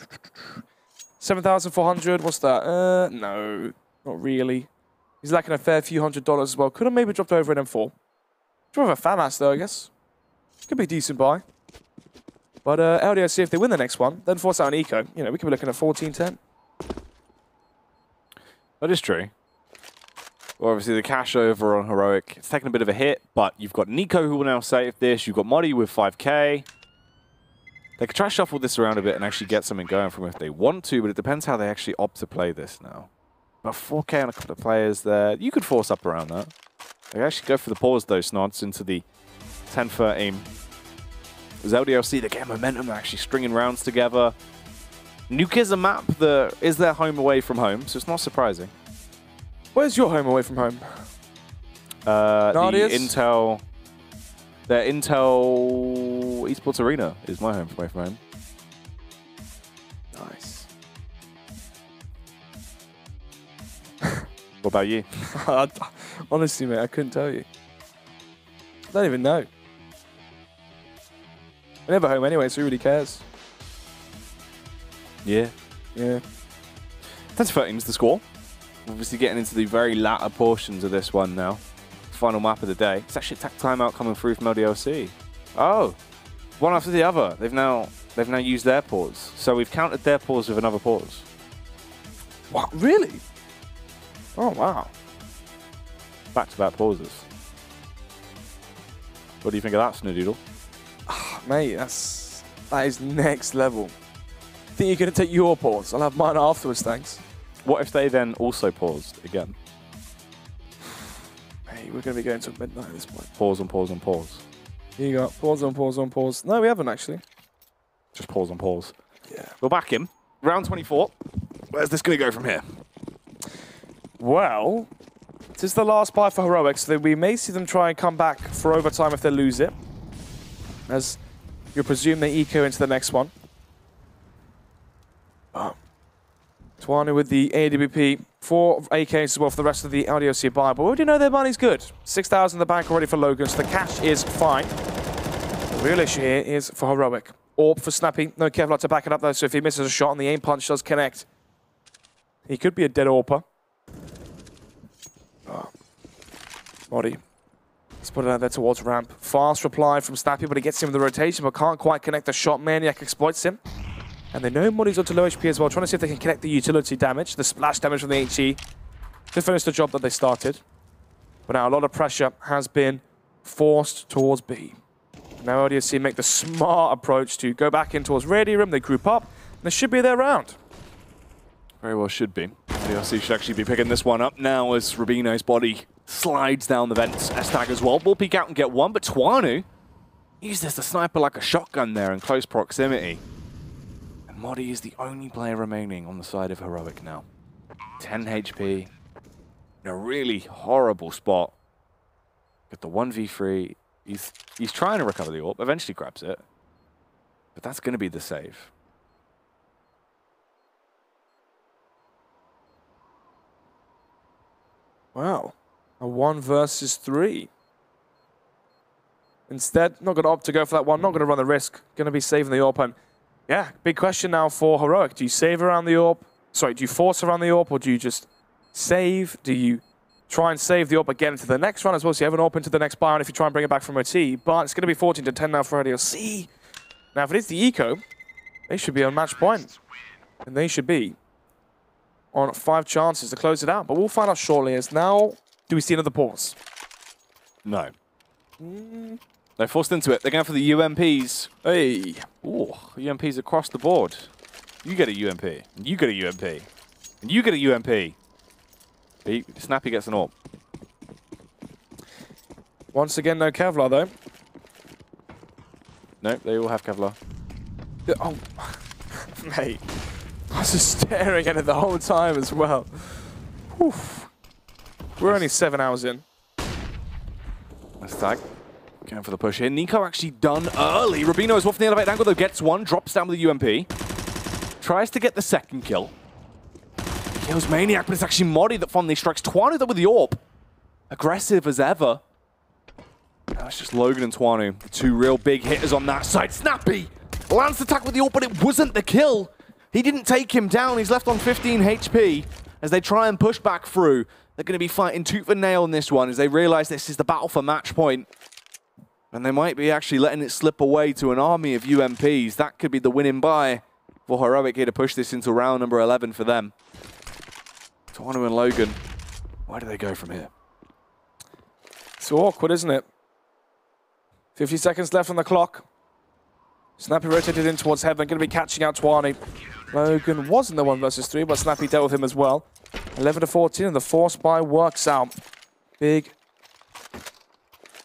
7,400. What's that? No, not really. He's lacking a fair few $100s as well. Could have maybe dropped over an M4. Drop over FAMAS though, I guess. Could be a decent buy. But LDLC, if they win the next one, then force out an eco. You know, we could be looking at 14-10. That is true. Well, obviously, the cash over on Heroic, it's taken a bit of a hit, but you've got Nico who will now save this. You've got Modi with 5k. They could try to shuffle this around a bit and actually get something going from if they want to, but it depends how they actually opt to play this now. About 4k on a couple of players there. You could force up around that. They actually go for the pause, though, Snods, into the 10-13. As LDLC, they get momentum, they're actually stringing rounds together. Nuke is a map that is their home away from home, so it's not surprising. Where's your home away from home? The Intel... The Intel Esports Arena is my home away from home. Nice. What about you? Honestly, mate, I couldn't tell you. I don't even know. I'm never home anyway, so who really cares? Yeah. Yeah. 10-13 is the score. Obviously getting into the very latter portions of this one now. Final map of the day. It's actually a timeout coming through from LDLC. Oh, one after the other. They've now used their pause. So we've countered their pause with another pause. What? Really? Oh, wow. Back-to-back pauses. What do you think of that, Snoodoodle? Oh, mate, that is next level. Think you're going to take your pause? I'll have mine afterwards, thanks. What if they then also paused again? Hey, we're going to be going to midnight at this point. Pause on pause on pause. Here you go. Pause on pause on pause. No, we haven't actually. Just pause on pause. Yeah. We're back in. Round 24. Where's this going to go from here? Well, this is the last buy for Heroic, so we may see them try and come back for overtime if they lose it. As you presume they eco into the next one. Tuanu with the AWP, 4 AKs as well for the rest of the LDLC buy, but we already know their money's good. 6,000 in the bank already for Logan, so the cash is fine. The real issue here is for Heroic. Orb for Snappy, no Kevlar to back it up though, so if he misses a shot and the aim punch does connect, he could be a dead Orper. Oh. Modi. Let's put it out there towards ramp. Fast reply from Snappy, but he gets him with the rotation, but can't quite connect the shot. Maniac exploits him. And they know Modi's onto low HP as well, trying to see if they can connect the utility damage, the splash damage from the HE, to finish the job that they started. But now a lot of pressure has been forced towards B. Now LDLC make the smart approach to go back in towards ready room, they group up, and this should be their round. Very well should be. LDLC should actually be picking this one up now as Rubino's body slides down the vents. Estag as well. Will peek out and get one, but Tuanu uses the sniper like a shotgun there in close proximity. And Modi is the only player remaining on the side of Heroic now. 10 HP. In a really horrible spot. Got the 1v3. He's trying to recover the AWP. Eventually grabs it. But that's going to be the save. Wow. A 1 versus 3. Instead, not going to opt to go for that one. Not going to run the risk. Going to be saving the AWP. And yeah, big question now for Heroic. Do you save around the AWP? Sorry, do you force around the AWP or do you just save? Do you try and save the AWP again into the next run as well? So you have an AWP into the next Byron if you try and bring it back from OT. But it's going to be 14-10 now for LDLC. Now, if it is the eco, they should be on match point. And they should be on 5 chances to close it out. But we'll find out shortly as now, do we see another pause? No. They're forced into it. They're going for the UMPs. Hey. Ooh, UMPs across the board. You get a UMP. And you get a UMP. And you get a UMP. Snappy gets an AWP. Once again, no Kevlar, though. No, they all have Kevlar. Oh, mate. I was just staring at it the whole time as well. Oof. We're only 7 hours in. Nice tag. Going for the push here. Nico actually done early. Rubino is off the elevated angle though, gets one, drops down with the UMP. Tries to get the second kill. Kills Maniac, but it's actually Modi that finally strikes Twanu though with the AWP. Aggressive as ever. Now it's just Logan and Twanu, the two real big hitters on that side. Snappy lands the attack with the AWP, but it wasn't the kill. He didn't take him down. He's left on 15 HP as they try and push back through. They're going to be fighting tooth and nail in this one as they realize this is the battle for match point. And they might be actually letting it slip away to an army of UMPs. That could be the winning buy for Heroic here to push this into round number 11 for them. Twanu and Logan, where do they go from here? It's awkward, isn't it? 50 seconds left on the clock. Snappy rotated in towards Heaven, going to be catching out Twanu. Logan wasn't the 1 versus 3, but Snappy dealt with him as well. 11 to 14, and the force buy works out. Big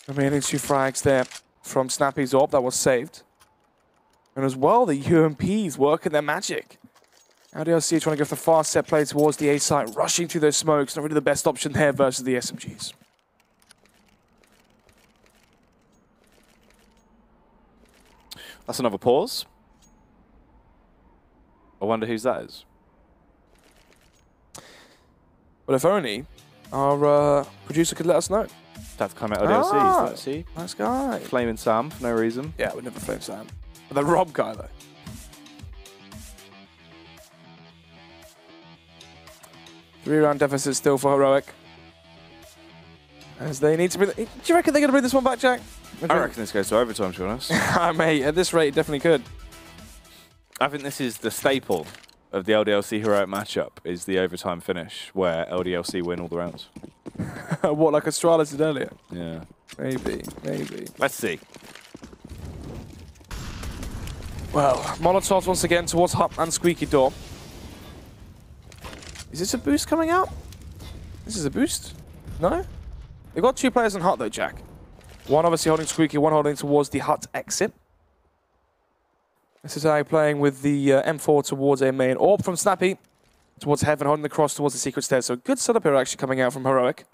remaining 2 frags there from Snappy's AWP that was saved. And as well, the UMPs working their magic. LDLC trying to go for the fast set play towards the A site, rushing through those smokes. Not really the best option there versus the SMGs. That's another pause. I wonder whose that is. Well, if only our producer could let us know. That's come out LDLC. Let's see. Nice guy. Flaming Sam for no reason. Yeah, we'd never flame Sam. But the Rob guy, though. Three-round deficit still for Heroic. As they need to bring... Do you reckon they're going to bring this one back, Jack? I reckon this goes to overtime, to be honest. Mate, at this rate, it definitely could. I think this is the staple of the LDLC Heroic matchup, is the overtime finish, where LDLC win all the rounds. What, like Astralis did earlier? Yeah. Maybe, maybe. Let's see. Well, Molotovs once again towards Hut and Squeaky Door. Is this a boost coming out? This is a boost? No? They've got 2 players on Hut though, Jack. One obviously holding Squeaky, one holding towards the Hut exit. This is how playing with the M4 towards a main AWP from Snappy. Towards Heaven, holding the cross towards the secret stairs. So good setup here actually coming out from Heroic.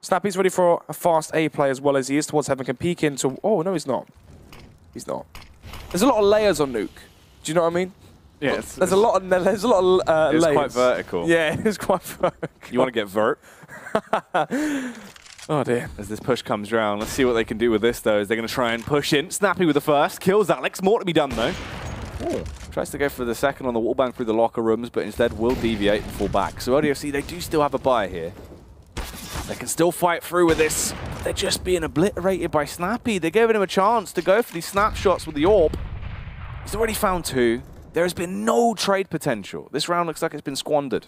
Snappy's ready for a fast A play as well as he is towards Heaven. Can peek into... Oh, no, he's not. He's not. There's a lot of layers on Nuke. Do you know what I mean? Yeah, there's a lot of layers. It's quite vertical. Yeah, it's quite vertical. You want to get vert? Oh dear. As this push comes round, let's see what they can do with this though. As they're going to try and push in. Snappy with the first. Kills Alex. More to be done though. Ooh. Tries to go for the second on the wallbang through the locker rooms, but instead will deviate and fall back. So LDFC, they do still have a buy here. They can still fight through with this. They're just being obliterated by Snappy. They're giving him a chance to go for these snapshots with the AWP. He's already found 2. There has been no trade potential. This round looks like it's been squandered.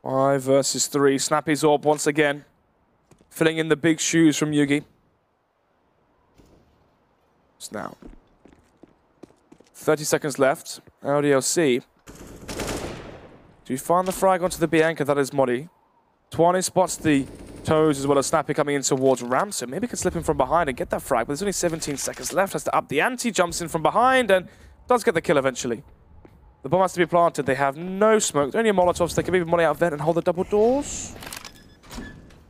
5 versus 3. Snappy's AWP once again. Filling in the big shoes from Yugi. It's now 30 seconds left. LDLC. Do you find the frag onto the Bianca? That is Modi. Twani spots the toes as well as Snappy coming in towards Ram, so maybe can slip in from behind and get that frag, but there's only 17 seconds left. Has to up the ante, jumps in from behind and does get the kill eventually. The bomb has to be planted. They have no smoke. Only a Molotov, so they can maybe Molly out of there and hold the double doors.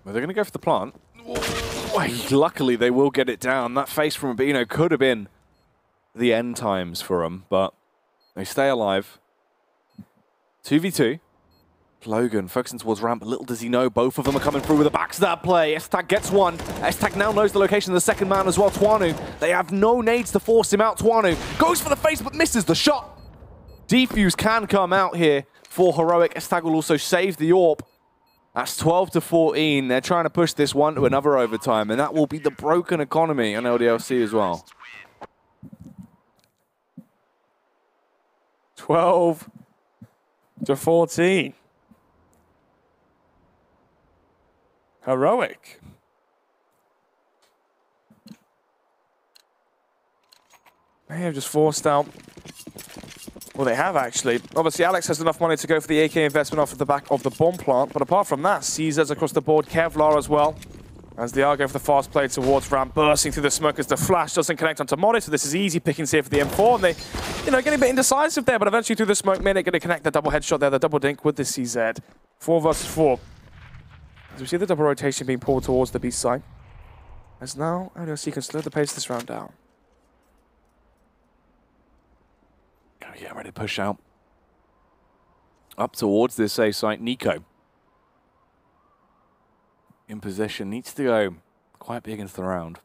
Well, they're going to go for the plant. Luckily, they will get it down. That face from Rubino could have been the end times for them, but they stay alive. 2v2. Logan focusing towards ramp. Little does he know, both of them are coming through with a backstab play. S-Tag gets one. S-Tag now knows the location of the second man as well, Twanu. They have no nades to force him out. Twanu goes for the face but misses the shot. Defuse can come out here for Heroic. S-Tag will also save the AWP. That's 12 to 14. They're trying to push this one to another overtime, and that will be the broken economy on LDLC as well. 12 to 14. Heroic. They have just forced out. Well, they have actually. Obviously, Alex has enough money to go for the AK investment off of the back of the bomb plant. But apart from that, Caesars across the board, Kevlar as well. As the Argo for the fast play towards Ram, bursting through the smoke as the flash doesn't connect onto Modi, so this is easy pickings here for the M4. And they, getting a bit indecisive there, but eventually through the smoke, Maniac going to connect the double headshot there, the double dink with the CZ. 4 versus 4. As we see the double rotation being pulled towards the B side. As now, LDLC can slow the pace this round down. Gotta get ready to push out. Up towards this A site, Nico. In position, needs to go quite big into the round.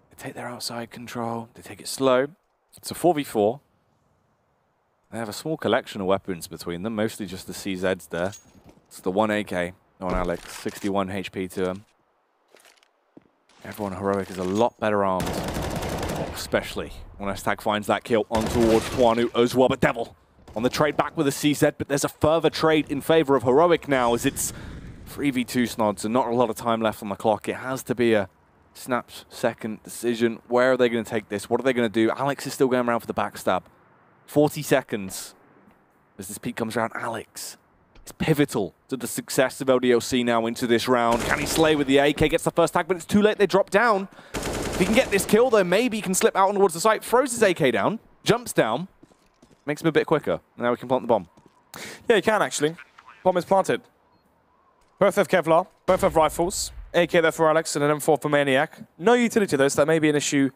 They take their outside control, they take it slow. It's a 4v4. They have a small collection of weapons between them, mostly just the CZs there. It's the 1 AK on Alex, 61 HP to him. Everyone Heroic is a lot better armed, especially when S-Tag finds that kill on towards Tuanu as well. But Devil on the trade back with a CZ, but there's a further trade in favor of Heroic now as it's 3v2 Snods and not a lot of time left on the clock. It has to be a snap-second decision. Where are they going to take this? What are they going to do? Alex is still going around for the backstab. 40 seconds as this peak comes around. Alex is pivotal to the success of LDLC now into this round. Can he slay with the AK? Gets the first tag, but it's too late. They drop down. If he can get this kill, though, maybe he can slip out towards the site. Throws his AK down, jumps down, makes him a bit quicker. Now we can plant the bomb. Yeah, he can, actually. Bomb is planted. Both have Kevlar, both have rifles. AK there for Alex and an M4 for Maniac. No utility to this. That may be an issue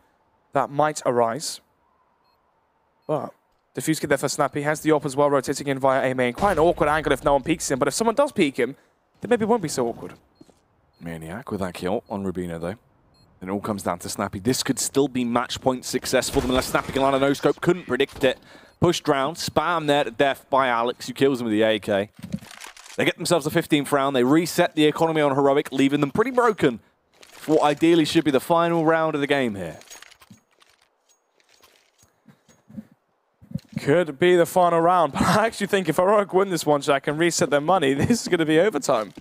that might arise. But Diffuse get there for Snappy. Has the AWP as well, rotating in via A main. Quite an awkward angle if no one peeks him. But if someone does peek him, then maybe it won't be so awkward. Maniac with that kill on Rubino, though. Then it all comes down to Snappy. This could still be match point success for them unless Snappy can land a no-scope. Couldn't predict it. Pushed round, spam there to death by Alex, who kills him with the AK. They get themselves a 15th round. They reset the economy on Heroic, leaving them pretty broken for what ideally should be the final round of the game here. Could be the final round, but I actually think if Heroic win this one, Jack, and reset their money, this is going to be overtime.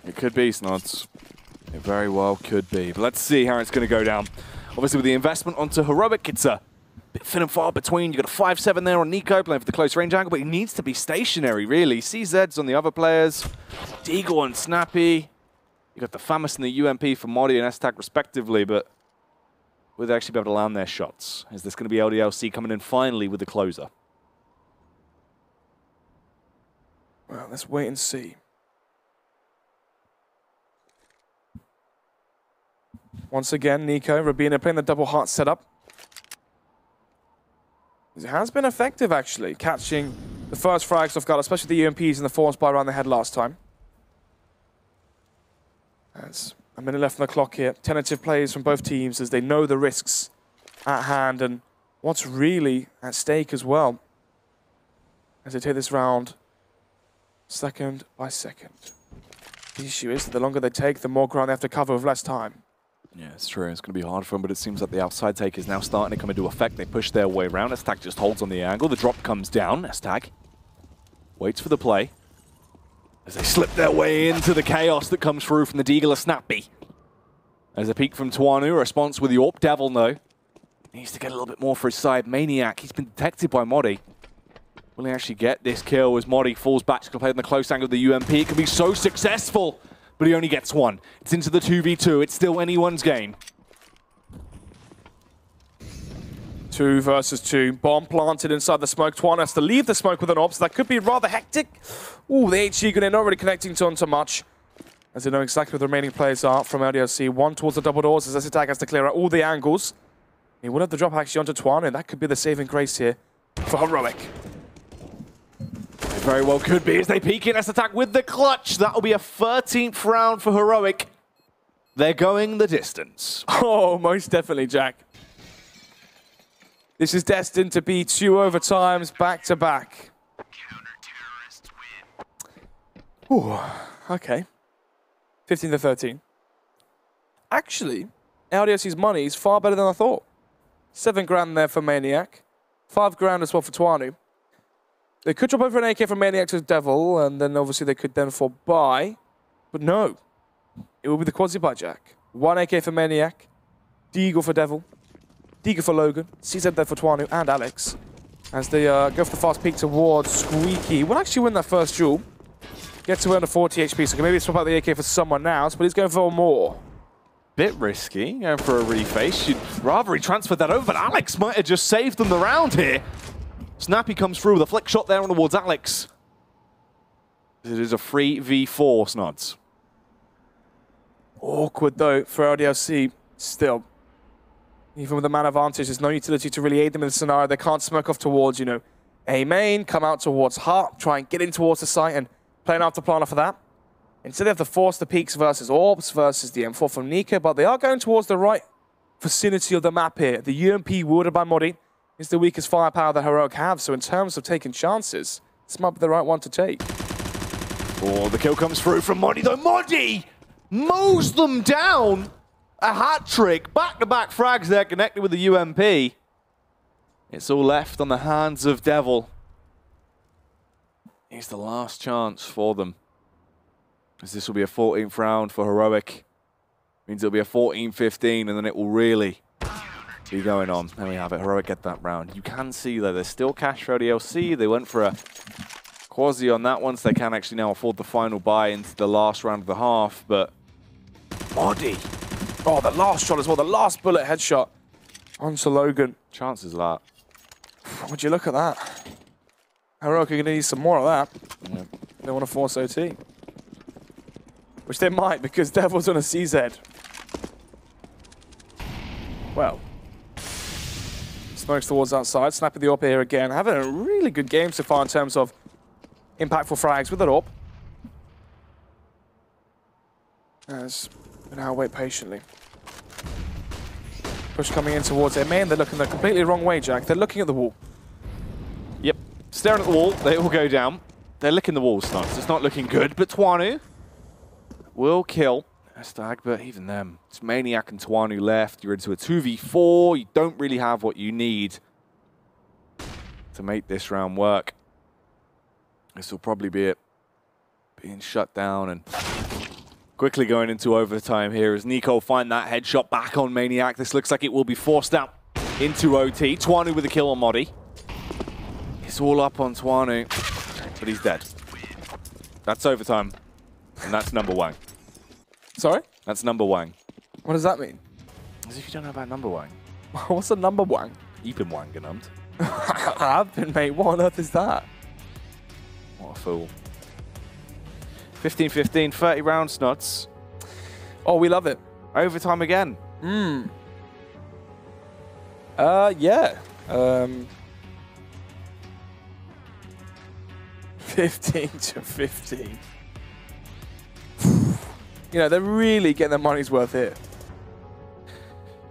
It could be, Snods. It very well could be. But let's see how it's going to go down. Obviously, with the investment onto Heroic, it's a bit thin and far between. You've got a 5-7 there on Nico, playing for the close range angle, but he needs to be stationary, really. CZ's on the other players. Deagle and Snappy. You got the Famous and the UMP for Modi and S-Tag, respectively, but will they actually be able to land their shots? Is this going to be LDLC coming in finally with the closer? Well, let's wait and see. Once again, Nico, Rabina playing the double heart setup. It has been effective, actually, catching the first frags off guard, especially the UMPs and the force by around the head last time. That's a minute left on the clock here. Tentative plays from both teams as they know the risks at hand and what's really at stake as well as they take this round second by second. The issue is that the longer they take, the more ground they have to cover with less time. Yeah, it's true. It's going to be hard for them, but it seems like the outside take is now starting to come into effect. They push their way around. S-Tag just holds on the angle. The drop comes down. S-Tag waits for the play as they slip their way into the chaos that comes through from the Deagle of Snappy. There's a peek from Tuanu, a response with the AWP. Devil, though, needs to get a little bit more for his side. Maniac, he's been detected by Modi. Will he actually get this kill as Modi falls back to play in the close angle of the UMP? It can be so successful, but he only gets one. It's into the 2v2. It's still anyone's game. 2 versus 2. Bomb planted inside the smoke. Tuanu has to leave the smoke with an AWP, so that could be rather hectic. Ooh, the HG Gunner not really connecting to much, as they know exactly where the remaining players are from LDLC. One towards the double doors as S-Tag has to clear out all the angles. He will have the drop actually onto Tuanu, and that could be the saving grace here for Heroic. It very well could be as they peek in S-Tag with the clutch. That'll be a 13th round for Heroic. They're going the distance. Oh, most definitely, Jack. This is destined to be 2 overtimes back-to-back. Ooh, okay. 15-13. Actually, LDLC's money is far better than I thought. 7 grand there for Maniac. 5 grand as well for Tuanu. They could drop over an AK from Maniac to Devil, and then obviously they could then fall by. But no. It will be the quasi buy, Jack. 1 AK for Maniac. Deagle for Devil. Deagle for Logan. CZ there for Tuanu and Alex. as they go for the fast peek towards Squeaky. Will actually win that first duel. Gets away under 40 HP, so maybe swap out the AK for someone else, but he's going for more. Bit risky, going for a reface. You'd rather he transferred that over, but Alex might have just saved them the round here. Snappy comes through with a flick shot there on towards Alex. It is a 3v4, Snods. Awkward, though, for LDLC still. Even with the man advantage, there's no utility to really aid them in the scenario. They can't smoke off towards, you know, A main, come out towards Heart, try and get in towards the site and play an after-planner for that. Instead, they have to force the peaks versus Orbs versus the M4 from Nuke, but they are going towards the right vicinity of the map here. The UMP wielded by Modi is the weakest firepower that Heroic have, so in terms of taking chances, this might be the right one to take. Oh, the kill comes through from Modi, though. Modi mows them down! A hat trick, back-to-back frags there connected with the UMP. It's all left on the hands of Devil. Here's the last chance for them. As this will be a 14th round for Heroic. Means it'll be a 14-15 and then it will really be going on. There we have it, Heroic get that round. You can see though, there's still cash for LDLC. They went for a quasi on that one, so they can actually now afford the final buy into the last round of the half, but Modi. Oh, the last shot as well, the last bullet headshot onto Logan. Chances of that. Would you look at that? Heroic are going to need some more of that. Yep. They want to force OT. Which they might, because Devil's on a CZ. Well. Smokes towards outside, snapping the AWP here again. Having a really good game so far in terms of impactful frags with that AWP. As we now wait patiently. Push coming in towards their main. They're looking the completely wrong way, Jack. They're looking at the wall. Yep. Staring at the wall. They all go down. They're licking the walls, Snugs. It's not looking good, but Twanu will kill Stag, but even them. It's Maniac and Twanu left. You're into a 2v4. You don't really have what you need to make this round work. This will probably be it. Being shut down and quickly going into overtime here as Nico find that headshot back on Maniac. This looks like it will be forced out into OT. Twanu with a kill on Modi. It's all up on Twanu, but he's dead. That's overtime, and that's number one. Sorry? That's number one. What does that mean? As if you don't know about number one. What's a number one? You've been wangenumed. I've been, mate. What on earth is that? What a fool. 15-15, 30 rounds, Snods. Oh, we love it. Overtime again. Yeah. 15-15. You know, they're really getting their money's worth here.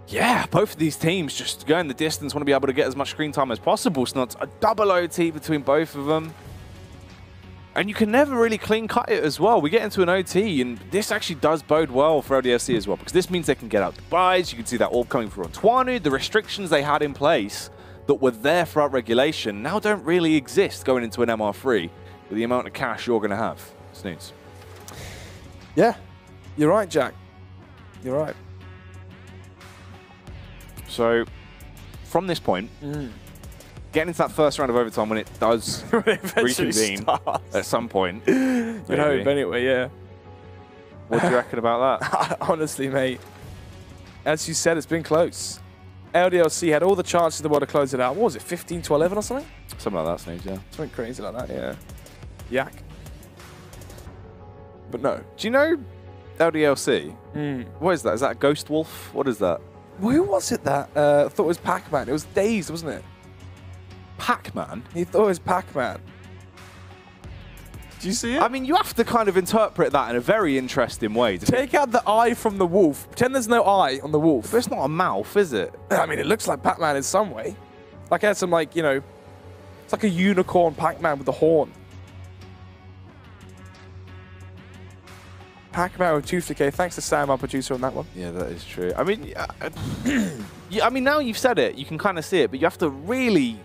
Yeah, both of these teams just going the distance, want to be able to get as much screen time as possible. Snods, a double OT between both of them. And you can never really clean cut it as well. We get into an OT, and this actually does bode well for LDLC as well, because this means they can get out the buys. You can see that all coming through on Twanu. The restrictions they had in place that were there throughout regulation now don't really exist going into an MR3 with the amount of cash you're going to have. Snooze. Yeah, you're right, Jack. You're right. So, from this point, getting into that first round of overtime when it does reconvene at some point. You know, anyway, yeah. What do you reckon about that? Honestly, mate, as you said, it's been close. LDLC had all the chances in the world to close it out. What was it, 15-11 or something? Something like that, Snooze, yeah. Something crazy like that, yeah. Yak. But no. Do you know LDLC? What is that? Is that a Ghost Wolf? What is that? Well, who was it that thought it was Pac-Man? It was Dazed, wasn't it? Pac-Man? He thought it was Pac-Man. Do you see it? I mean, you have to kind of interpret that in a very interesting way. Take out the eye from the wolf. Pretend there's no eye on the wolf. But it's not a mouth, is it? I mean, it looks like Pac-Man in some way. Like it had some, like, you know, it's like a unicorn Pac-Man with a horn. Pac-Man with tooth decay. Thanks to Sam, our producer, on that one. Yeah, that is true. I mean, I mean, now you've said it, you can kind of see it, but you have to really...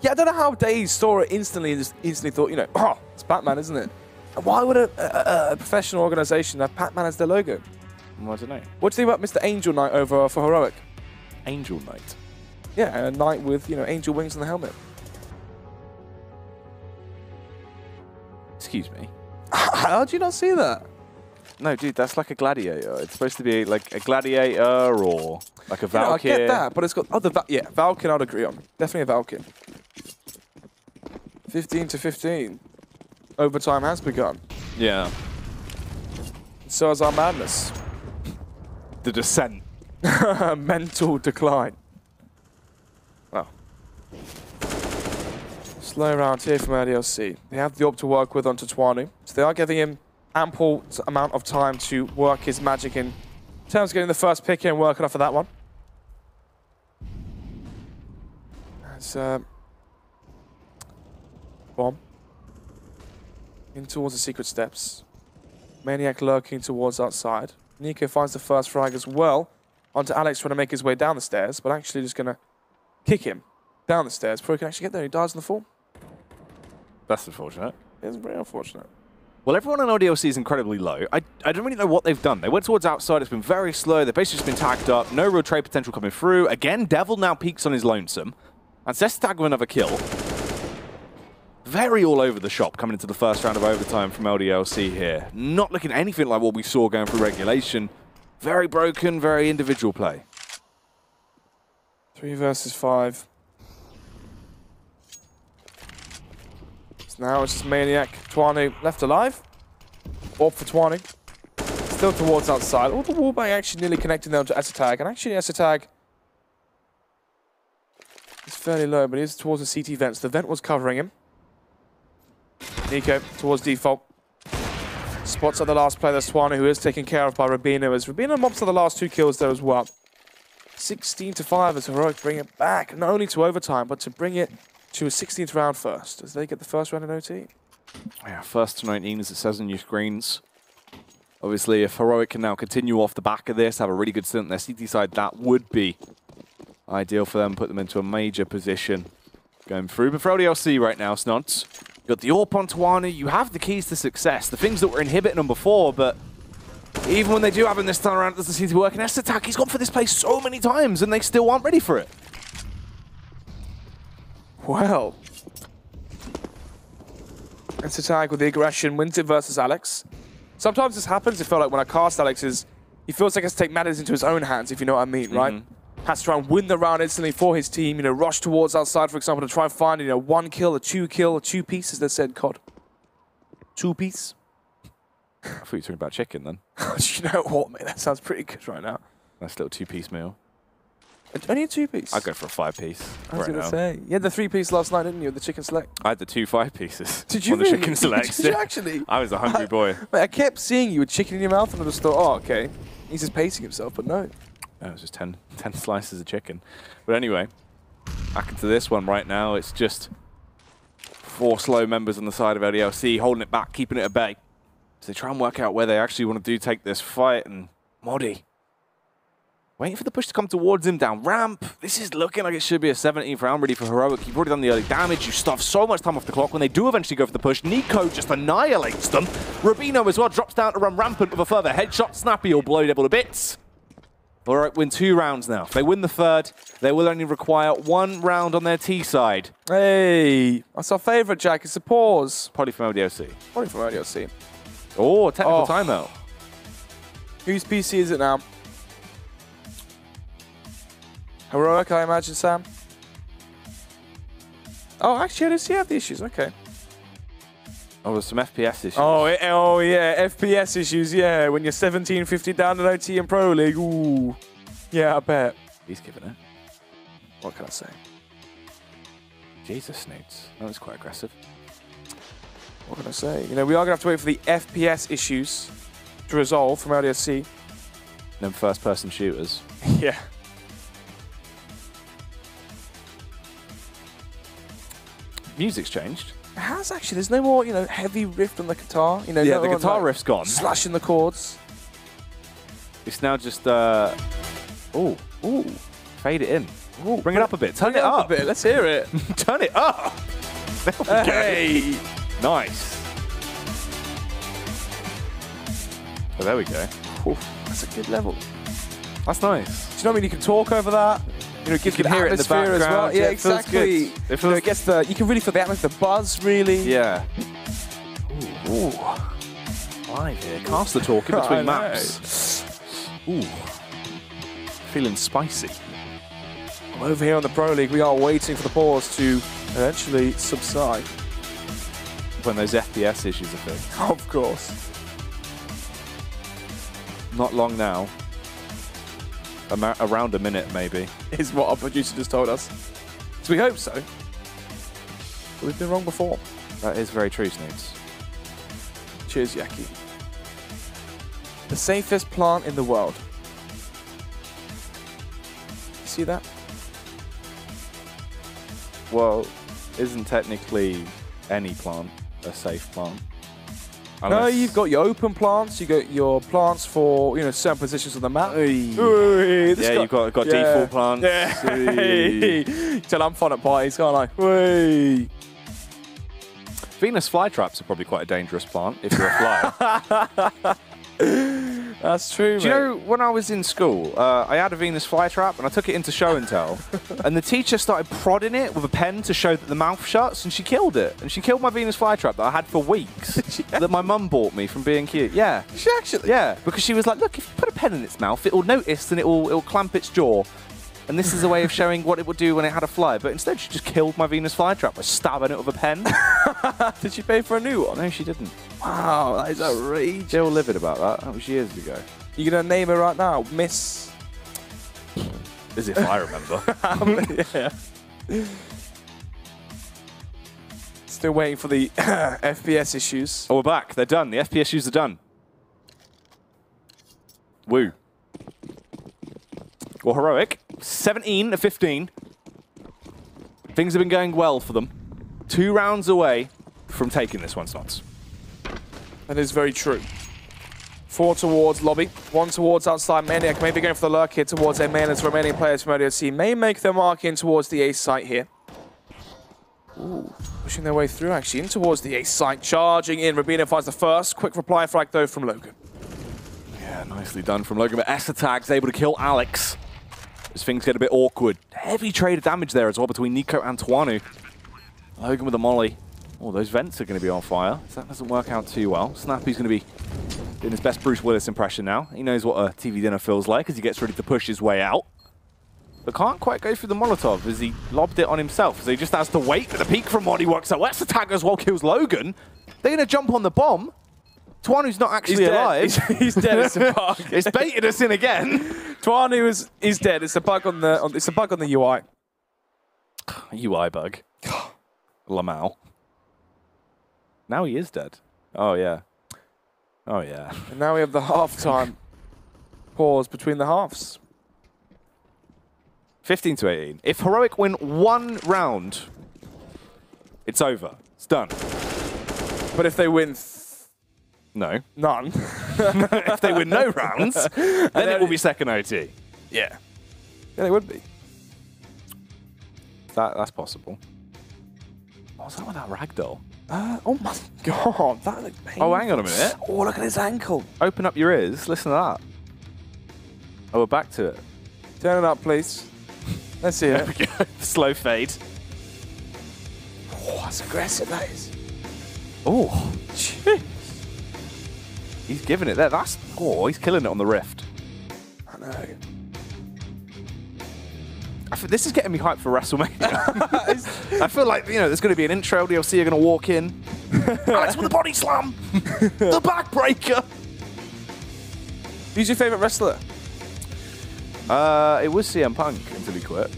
Yeah, I don't know how Dave saw it instantly and just instantly thought, you know, oh, it's Pac-Man, isn't it? And why would a professional organization have Pac-Man as their logo? Well, I don't know. What do you think about Mr. Angel Knight over for Heroic? Angel Knight? Yeah, a knight with, you know, angel wings on the helmet. Excuse me. How do you not see that? No, dude, that's like a gladiator. It's supposed to be like a gladiator or like a Valkyrie. I get that, but it's got yeah, Valkyrie I'd agree on. Definitely a Valkyrie. 15-15. Overtime has begun. Yeah. So has our madness. The descent. Mental decline. Well. Slow round here from LDLC. They have the orb to work with onto Twanu, so they are giving him ample amount of time to work his magic in terms of getting the first pick and working off of that one. As Bomb in towards the secret steps. Maniac lurking towards outside. Nico finds the first frag as well onto Alex trying to make his way down the stairs, but actually just going to kick him down the stairs before he can actually get there. He dies in the fall. That's unfortunate. It's very unfortunate. Well, everyone on LDLC is incredibly low. I don't really know what they've done. They went towards outside. It's been very slow. They've basically just been tagged up. No real trade potential coming through. Again, Devil now peaks on his lonesome. And Zestag with another kill. Very all over the shop coming into the first round of overtime from LDLC here. Not looking anything like what we saw going through regulation. Very broken, very individual play. 3 versus 5. So now it's just Maniac. Twanu left alive. Orb for Twanu. Still towards outside. Oh, the wallbang actually nearly connecting them to Esatag. And actually Esatag is fairly low, but he is towards the CT vents. The vent was covering him. Nico towards default. Spots at the last play. There's Twanu, who is taken care of by Rubino, as Rubino mobs to the last 2 kills there as well. 16-5 as Heroic bring it back, not only to overtime, but to bring it to a 16th round first, as they get the first round in OT. Yeah, first to 19, as it says on your screens. Obviously, if Heroic can now continue off the back of this, have a really good stint on their CT side, that would be ideal for them, put them into a major position going through. But for LDLC right now, Snods, you got the AWP on Twanu, you have the keys to success, the things that were inhibiting them before, but even when they do have him this time around, it doesn't seem to work. And Esatag, he's gone for this play so many times, and they still aren't ready for it. Well, Esatag with the aggression wins it versus Alex. Sometimes this happens. It felt like when I cast Alex, he feels like he has to take matters into his own hands, if you know what I mean, right? Has to try and win the round instantly for his team. You know, rush towards outside, for example, to try and find 1 kill, a 2 kill, a 2 piece, as they said, COD. 2 piece. I thought you were talking about chicken then. You know what, mate? That sounds pretty good right now. Nice little 2-piece meal. Only a 2-piece? I'd go for a 5-piece. I was going to say. You had the 3-piece last night, didn't you? The chicken select. I had the 2 5-pieces. Did you on the really? chicken select. Did you actually? I was a hungry boy. Mate, I kept seeing you with chicken in your mouth, and I just thought, oh, okay. He's just pacing himself, but no. No, it was just 10 slices of chicken. But anyway, back into this one right now. It's just 4 slow members on the side of LDLC, holding it back, keeping it at bay. So they try and work out where they actually want to take this fight. And Modi, waiting for the push to come towards him down ramp. This is looking like it should be a 17th round ready for Heroic. You've already done the early damage. You stuff so much time off the clock. When they do eventually go for the push, Nico just annihilates them. Rubino as well drops down to run rampant with a further headshot. Snappy will blow Devil to bits. Heroic win 2 rounds now. If they win the 3rd, they will only require 1 round on their T side. Hey, that's our favourite, Jack. It's a pause. Probably from LDLC. Probably from LDLC. Oh, technical timeout. Whose PC is it now? Heroic, I imagine, Sam. Oh, actually, I didn't see the issues. Okay. Oh, there's some FPS issues. Oh yeah, FPS issues. Yeah, when you're 17-50 down in OT and Pro League. Ooh. Yeah, I bet. He's giving it. What can I say? Jesus, Snoots. That was quite aggressive. What can I say? You know, we are going to have to wait for the FPS issues to resolve from LDLC. Them first-person shooters. Yeah. Music's changed. It has actually. There's no more, heavy riff on the guitar. Yeah, no the one, guitar riff's gone. Slashing the chords. It's now just, ooh, fade it in. Ooh, bring it up a bit. Turn it up a bit. Let's hear it. Turn it up. There we go. Hey. Nice. Oh, there we go. Ooh, that's a good level. That's nice. Do you know what I mean? You can talk over that. It gives you can hear it in the background as well. Yeah, it feels exactly. good. It feels it gets you can really feel the atmosphere, the buzz, really. Yeah. Ooh. Ooh. Live here. Caster talking between maps. Ooh. Feeling spicy. Over here on the Pro League, we are waiting for the pause to eventually subside. When those FPS issues are thing. Of course. Not long now. Around a minute, maybe. Is what our producer just told us. So we hope so. But we've been wrong before. That is very true, Snoots. Cheers, Yaki. The safest plant in the world. You see that? Well, isn't technically any plant a safe plant? No, you've got your open plants, you got your plants for certain positions on the map. You've got default plants. Yeah. Tell I'm fun at parties, can't I? Whee. Venus flytraps are probably quite a dangerous plant if you're a flyer. That's true, Do you know, when I was in school, I had a Venus flytrap and I took it into show and tell, and the teacher started prodding it with a pen to show that the mouth shuts, and she killed it. And she killed my Venus flytrap that I had for weeks, that my mum bought me from being cute. Yeah. She actually? Yeah, because she was like, look, if you put a pen in its mouth, it will notice and it will clamp its jaw. And this is a way of showing what it would do when it had a fly. But instead, she just killed my Venus flytrap by stabbing it with a pen. Did she pay for a new one? No, she didn't. Wow, that is outrageous. Still livid about that. That was years ago. You gonna name her right now, Miss? As if I remember. Yeah. Still waiting for the FPS issues. Oh, we're back. They're done. The FPS issues are done. Woo. Well, Heroic, 17 of 15. Things have been going well for them. 2 rounds away from taking this one, Snots. That is very true. 4 towards lobby, 1 towards outside Maniac, maybe going for the lurk here towards A main as remaining players from LDLC may make their mark in towards the A site here. Ooh, pushing their way through actually in towards the A site, charging in. Rabino finds the first. Quick reply frag though from Logan. Yeah, nicely done from Logan, but S-Attack's able to kill Alex as things get a bit awkward. Heavy trade of damage there as well between Nico and Tuanu. Logan with a molly. Oh, those vents are going to be on fire. So that doesn't work out too well. Snappy's going to be doing his best Bruce Willis impression now. He knows what a TV dinner feels like as he gets ready to push his way out. But can't quite go through the Molotov as he lobbed it on himself. So he just has to wait for the peek from Modi works out. S-Attack as well kills Logan. They're going to jump on the bomb. Tuanu's not actually alive. He's dead. It's a bug. It's baited us in again. Tuanu is dead. It's a bug on the it's a bug on the UI. UI bug. Lamau. Now he is dead. Oh yeah. Oh yeah. And now we have the halftime pause between the halves. 15 to 18. If Heroic win 1 round, it's over. It's done. But if they win no. none. If they win no rounds, then it will be second OT. Yeah. Yeah, they would be. That's possible. What's that with that ragdoll? Oh my god, that looks painful. Oh, hang on a minute. Oh, look at his ankle. Open up your ears. Listen to that. Oh, we're back to it. Turn it up, please. Let's see it. There we go. Slow fade. Oh, that's aggressive, that is. Oh. Jeez. He's giving it there. He's killing it on the rift. I know. This is getting me hyped for WrestleMania. I feel like, there's going to be an intro. LDLC are going to walk in. Alex with the body slam. The backbreaker. Who's your favourite wrestler? It was CM Punk until he quit.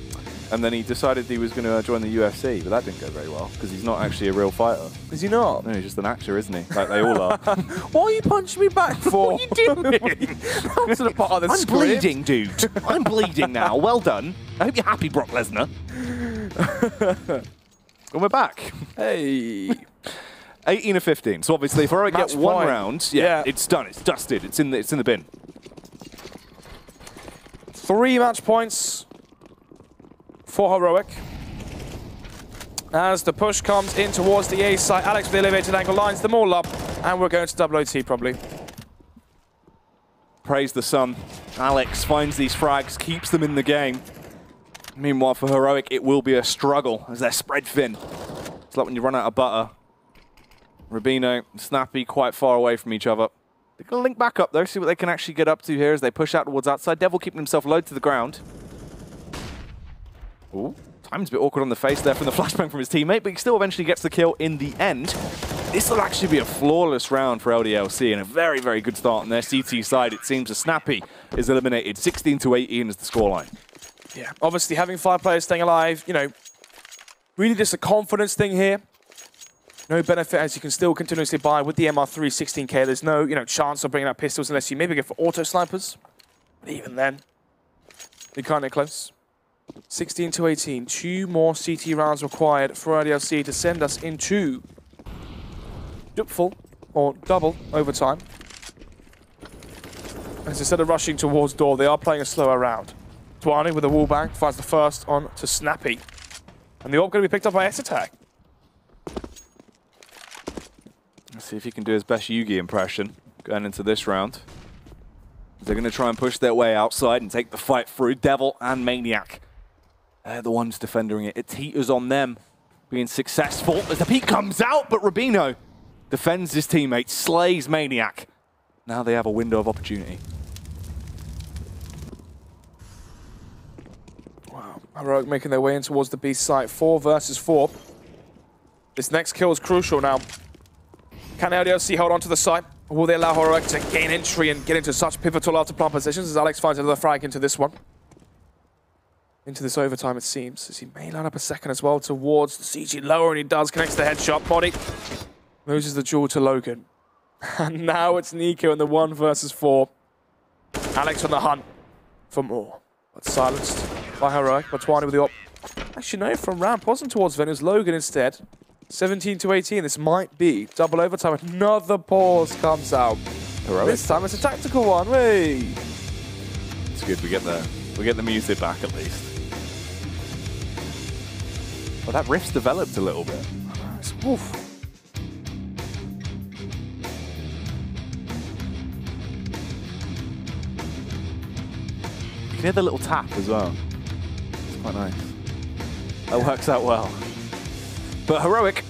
And then he decided he was going to join the UFC, but that didn't go very well because he's not actually a real fighter. Is he not? No, he's just an actor, isn't he? Like they all are. What are you punching me back for? What are you doing? That's the part of the I'm script. bleeding, dude. I'm bleeding now. Well done. I hope you're happy, Brock Lesnar. And we're back. Hey. 18 of 15. So obviously, if I get Match 1 point. round, Yeah. it's done. It's dusted. It's in the bin. 3 match points for Heroic. As the push comes in towards the A site, Alex with the elevated angle lines them all up, and we're going to double OT probably. Praise the sun. Alex finds these frags, keeps them in the game. Meanwhile, for Heroic, it will be a struggle as they're spread thin. It's like when you run out of butter Rubino, Snappy quite far away from each other. They're going to link back up though, see what they can actually get up to here as they push out towards outside. Devil keeping himself low to the ground. Ooh, time's a bit awkward on the face there from the flashbang from his teammate, but he still eventually gets the kill in the end. This will actually be a flawless round for LDLC and a very, very good start on their CT side. It seems as Snappy is eliminated. 16-18 is the scoreline. Yeah, obviously having 5 players staying alive, you know, really just a confidence thing here. No benefit as you can still continuously buy with the MR3 16k. There's no, you know, chance of bringing out pistols unless you maybe go for auto snipers. But even then, you're kind of close. 16-18. 2 more CT rounds required for LDLC to send us into full or double overtime. As instead of rushing towards door, they are playing a slower round. Twani with a wallbang finds the first on to Snappy. And the AWP going to be picked up by S-Attack. Let's see if he can do his best Yugi impression going into this round. They're going to try and push their way outside and take the fight through. Devil and Maniac. They're the ones defending it. It teeters on them being successful as the peak comes out, but Rubino defends his teammate, slays Maniac. Now they have a window of opportunity. Wow, Heroic making their way in towards the B site. 4 versus 4. This next kill is crucial now. Can LDLC hold on to the site? Or will they allow Heroic to gain entry and get into such pivotal after-plant positions as Alex finds another frag into this one? Into this overtime, it seems, as he may line up a second as well towards the CG lower, and he does, connects the headshot. Body loses the duel to Logan. And now it's Nico in the 1 versus 4. Alex on the hunt for more. But silenced by Heroic, but Twani with the op. Actually, no, from ramp wasn't towards Venus. Logan instead. 17-18, this might be double overtime. Another pause comes out. Heroic. This time it's a tactical one. Hey. It's good, we get the music back at least. Well, that rift's developed a little bit. Oof. You can hear the little tap as well. It's quite nice. That works out well. But Heroic,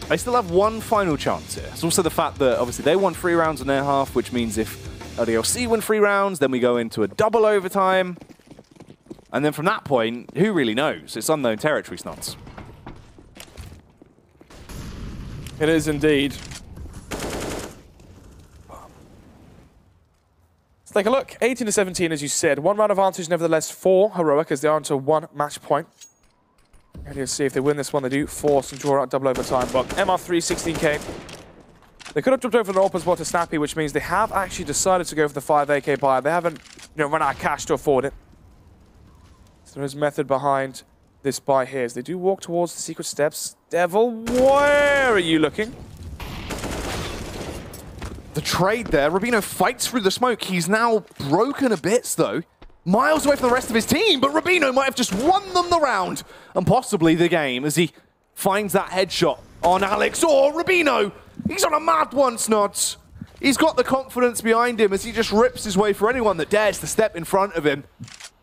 they still have one final chance here. It's also the fact that obviously they won 3 rounds in their half, which means if LDLC win 3 rounds, then we go into a double overtime. And then from that point, who really knows? It's unknown territory, Snots. It is indeed. Let's take a look. 18-17, as you said. 1 round advantage, nevertheless, for Heroic, as they are onto 1 match point. And you'll see if they win this one, they do force and draw out double overtime. But MR3, 16k. They could have jumped over the AWP as well to Snappy, which means they have actually decided to go for the 5 AK buy. They haven't, run out of cash to afford it. So there is method behind this buy here. As they do walk towards the secret steps. Devil, where are you looking? The trade there. Rubino fights through the smoke. He's now broken a bit, though. Miles away from the rest of his team, but Rubino might have just won them the round and possibly the game as he finds that headshot on Alex. Or Rubino, he's on a mad one, Snods. He's got the confidence behind him as he just rips his way for anyone that dares to step in front of him.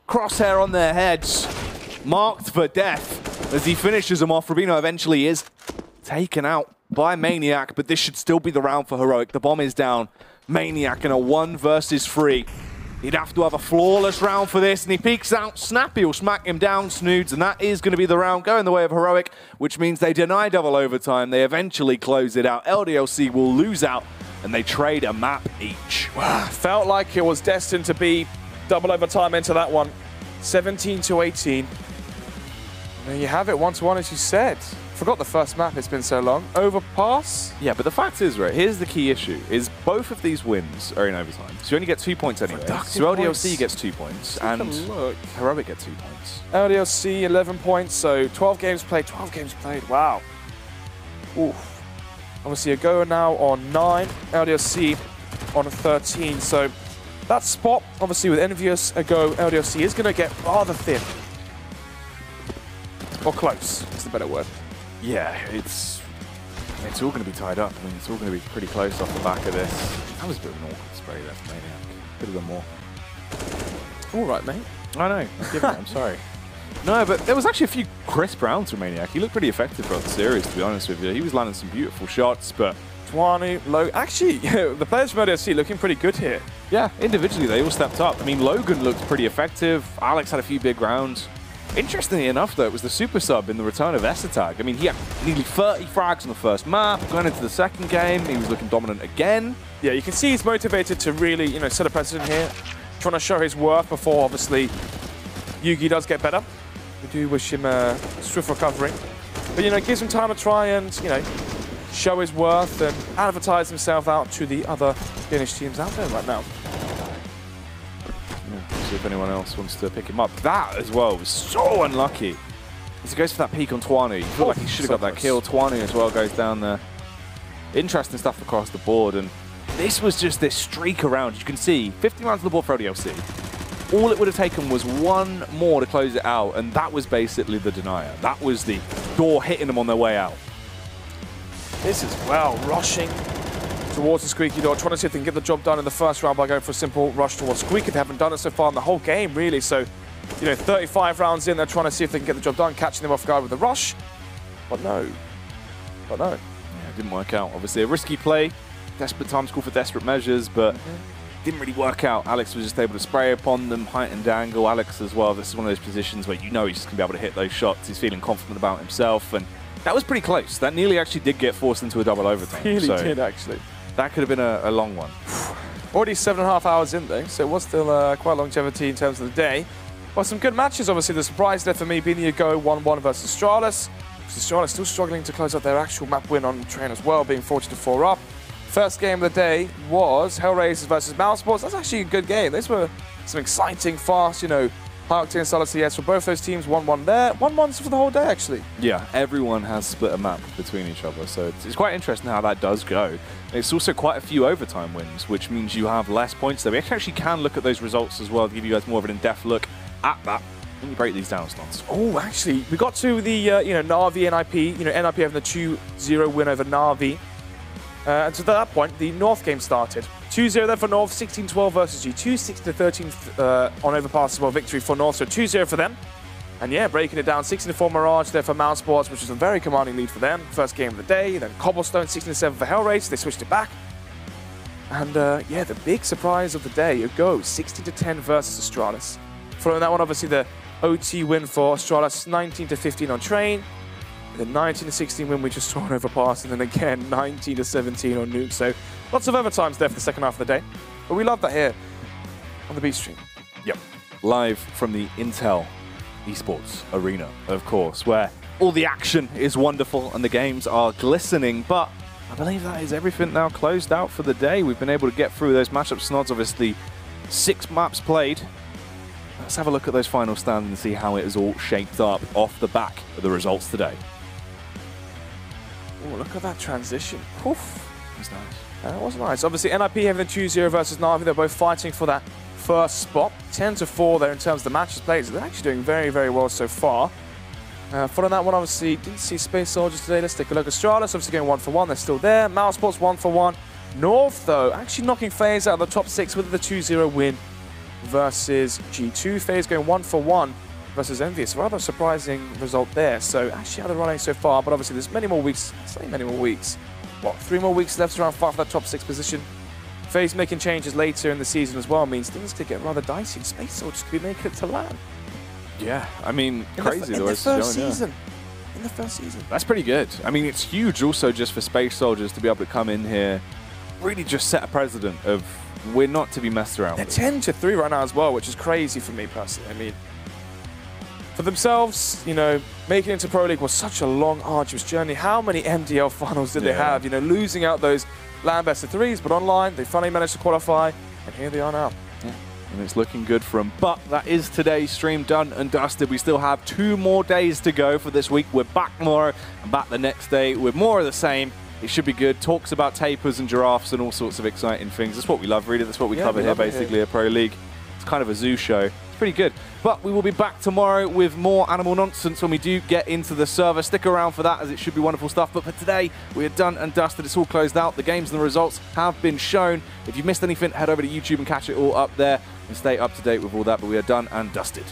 Crosshair on their heads, marked for death as he finishes them off. Rubino eventually is taken out by Maniac, but this should still be the round for Heroic. The bomb is down. Maniac in a 1 versus 3. He'd have to have a flawless round for this, and he peeks out. Snappy will smack him down, Snoods, and that is going to be the round going the way of Heroic, which means they deny double overtime. They eventually close it out. LDLC will lose out, and they trade a map each. Wow. Felt like it was destined to be double overtime into that one. 17-18. There you have it, 1-1, as you said. Forgot the first map, it's been so long. Overpass? Yeah, but the fact is, right, here's the key issue, is both of these wins are in overtime. So you only get 2 points anyway. So LDLC gets 2 points, and Heroic get 2 points. LDLC, 11 points, so 12 games played, 12 games played, wow. Oof. Obviously a goer now on 9, LDLC on 13, so that spot, obviously with Envious a go, LDLC is going to get rather thin. Or close, is the better word. Yeah, it's all going to be tied up. I mean, it's all going to be pretty close off the back of this. That was a bit of an awkward spray there for Maniac. Could have done more. All right, mate. I know. I'm sorry. No, but there was actually a few crisp rounds from Maniac. He looked pretty effective throughout the series, to be honest with you. He was landing some beautiful shots, but... Twanu, Logan. Actually, the players from LDLC looking pretty good here. Yeah, individually, they all stepped up. I mean, Logan looked pretty effective. Alex had a few big rounds. Interestingly enough, though, it was the super sub in the return of Esatag. I mean, he had nearly 30 frags on the first map. Going into the second game, he was looking dominant again. Yeah, you can see he's motivated to really, set a precedent here. Trying to show his worth before, obviously, Yugi does get better. We do wish him a swift recovery. But, it gives him time to try and, show his worth and advertise himself out to the other Danish teams out there right now. Yeah, see if anyone else wants to pick him up. That, as well, was so unlucky. As he goes for that peek on Twanu, you feel like he should have got that kill. Twanu, as well, goes down there. Interesting stuff across the board, and this was just this streak around. You can see 50 rounds on the board for LDLC. All it would have taken was one more to close it out, and that was basically the denier. That was the door hitting them on their way out. This is well, rushing towards the Squeaky Door, trying to see if they can get the job done in the first round by going for a simple rush towards Squeaky. They haven't done it so far in the whole game, really. So, 35 rounds in, they're trying to see if they can get the job done, catching them off guard with a rush. But no. Yeah, it didn't work out. Obviously, a risky play. Desperate times call for desperate measures, but didn't really work out. Alex was just able to spray upon them, heightened angle. Alex as well, this is one of those positions where he's just going to be able to hit those shots. He's feeling confident about himself, and that was pretty close. That nearly actually did get forced into a double overtime. Really did, actually. That could have been a long one. Already 7.5 hours in, though, so it was still quite longevity in terms of the day. Well, some good matches, obviously. The surprise there for me being the Ago 1-1 versus Astralis. Astralis still struggling to close out their actual map win on train as well, being 40-4 up. First game of the day was Hellraisers versus Mousesports. That's actually a good game. These were some exciting, fast, Park and Solid CS for both those teams. 1-1 there. 1-1 for the whole day, actually. Yeah, everyone has split a map between each other, so it's quite interesting how that does go. It's also quite a few overtime wins, which means you have less points there. We actually can look at those results as well to give you guys more of an in-depth look at that. Let me break these down, Stance. Oh, actually, we got to the, Na'Vi NIP. NIP having the 2-0 win over Na'Vi. And so at that point, the North game started. 2-0 there for North, 16-12 versus G2, 16-13 on overpass as well, victory for North, so 2-0 for them. And yeah, breaking it down, 16-4 Mirage there for Mousesports, which was a very commanding lead for them. First game of the day, then Cobblestone, 16-7 for Hellraisers, they switched it back. And yeah, the big surprise of the day, it goes 16-10 versus Astralis. Following that one, obviously the OT win for Astralis, 19-15 on Train. The 19-16 win we just saw on Overpass, and then again 19-17 on Nuke. So lots of overtimes there for the second half of the day. But we love that here on the Beat Stream. Yep. Live from the Intel Esports Arena, of course, where all the action is wonderful and the games are glistening. But I believe that is everything now closed out for the day. We've been able to get through those matchup snods. Obviously, 6 maps played. Let's have a look at those final stands and see how it is all shaped up off the back of the results today. Oh, look at that transition. Poof. That was nice. That was nice. Obviously, NIP having the 2-0 versus Na'Vi. They're both fighting for that first spot. 10-4 there in terms of the matches played. So they're actually doing very, very well so far. Following that one, obviously, didn't see Space Soldiers today. Let's take a look at Astralis. Obviously going 1-1. They're still there. Mousesports 1-1. North, though, actually knocking FaZe out of the top 6 with the 2-0 win versus G2. FaZe going 1-1 versus Envious. Rather surprising result there. So actually out of the running so far, but obviously there's many more weeks. Say many more weeks. What, 3 more weeks left to round 5 for that top 6 position. FaZe making changes later in the season as well means things could get rather dicey. And Space Soldiers could be making it to LAN. Yeah, I mean, crazy in the first season. In the first season. That's pretty good. I mean, it's huge also just for Space Soldiers to be able to come in here, really just set a precedent of we're not to be messed around with. They're 10-3 right now as well, which is crazy for me personally. I mean, for themselves, making it into Pro League was such a long, arduous journey. How many MDL finals did they have? Losing out those LAN best of 3s, but online, they finally managed to qualify, and here they are now. Yeah. And it's looking good for them. But that is today's stream done and dusted. We still have 2 more days to go for this week. We're back tomorrow and back the next day with more of the same. It should be good. Talks about tapers and giraffes and all sorts of exciting things. That's what we love, really. That's what we cover here, basically, at Pro League. It's kind of a zoo show. It's pretty good. But we will be back tomorrow with more animal nonsense when we do get into the server. Stick around for that, as it should be wonderful stuff. But for today, we are done and dusted. It's all closed out. The games and the results have been shown. If you missed anything, head over to YouTube and catch it all up there and stay up to date with all that. But we are done and dusted.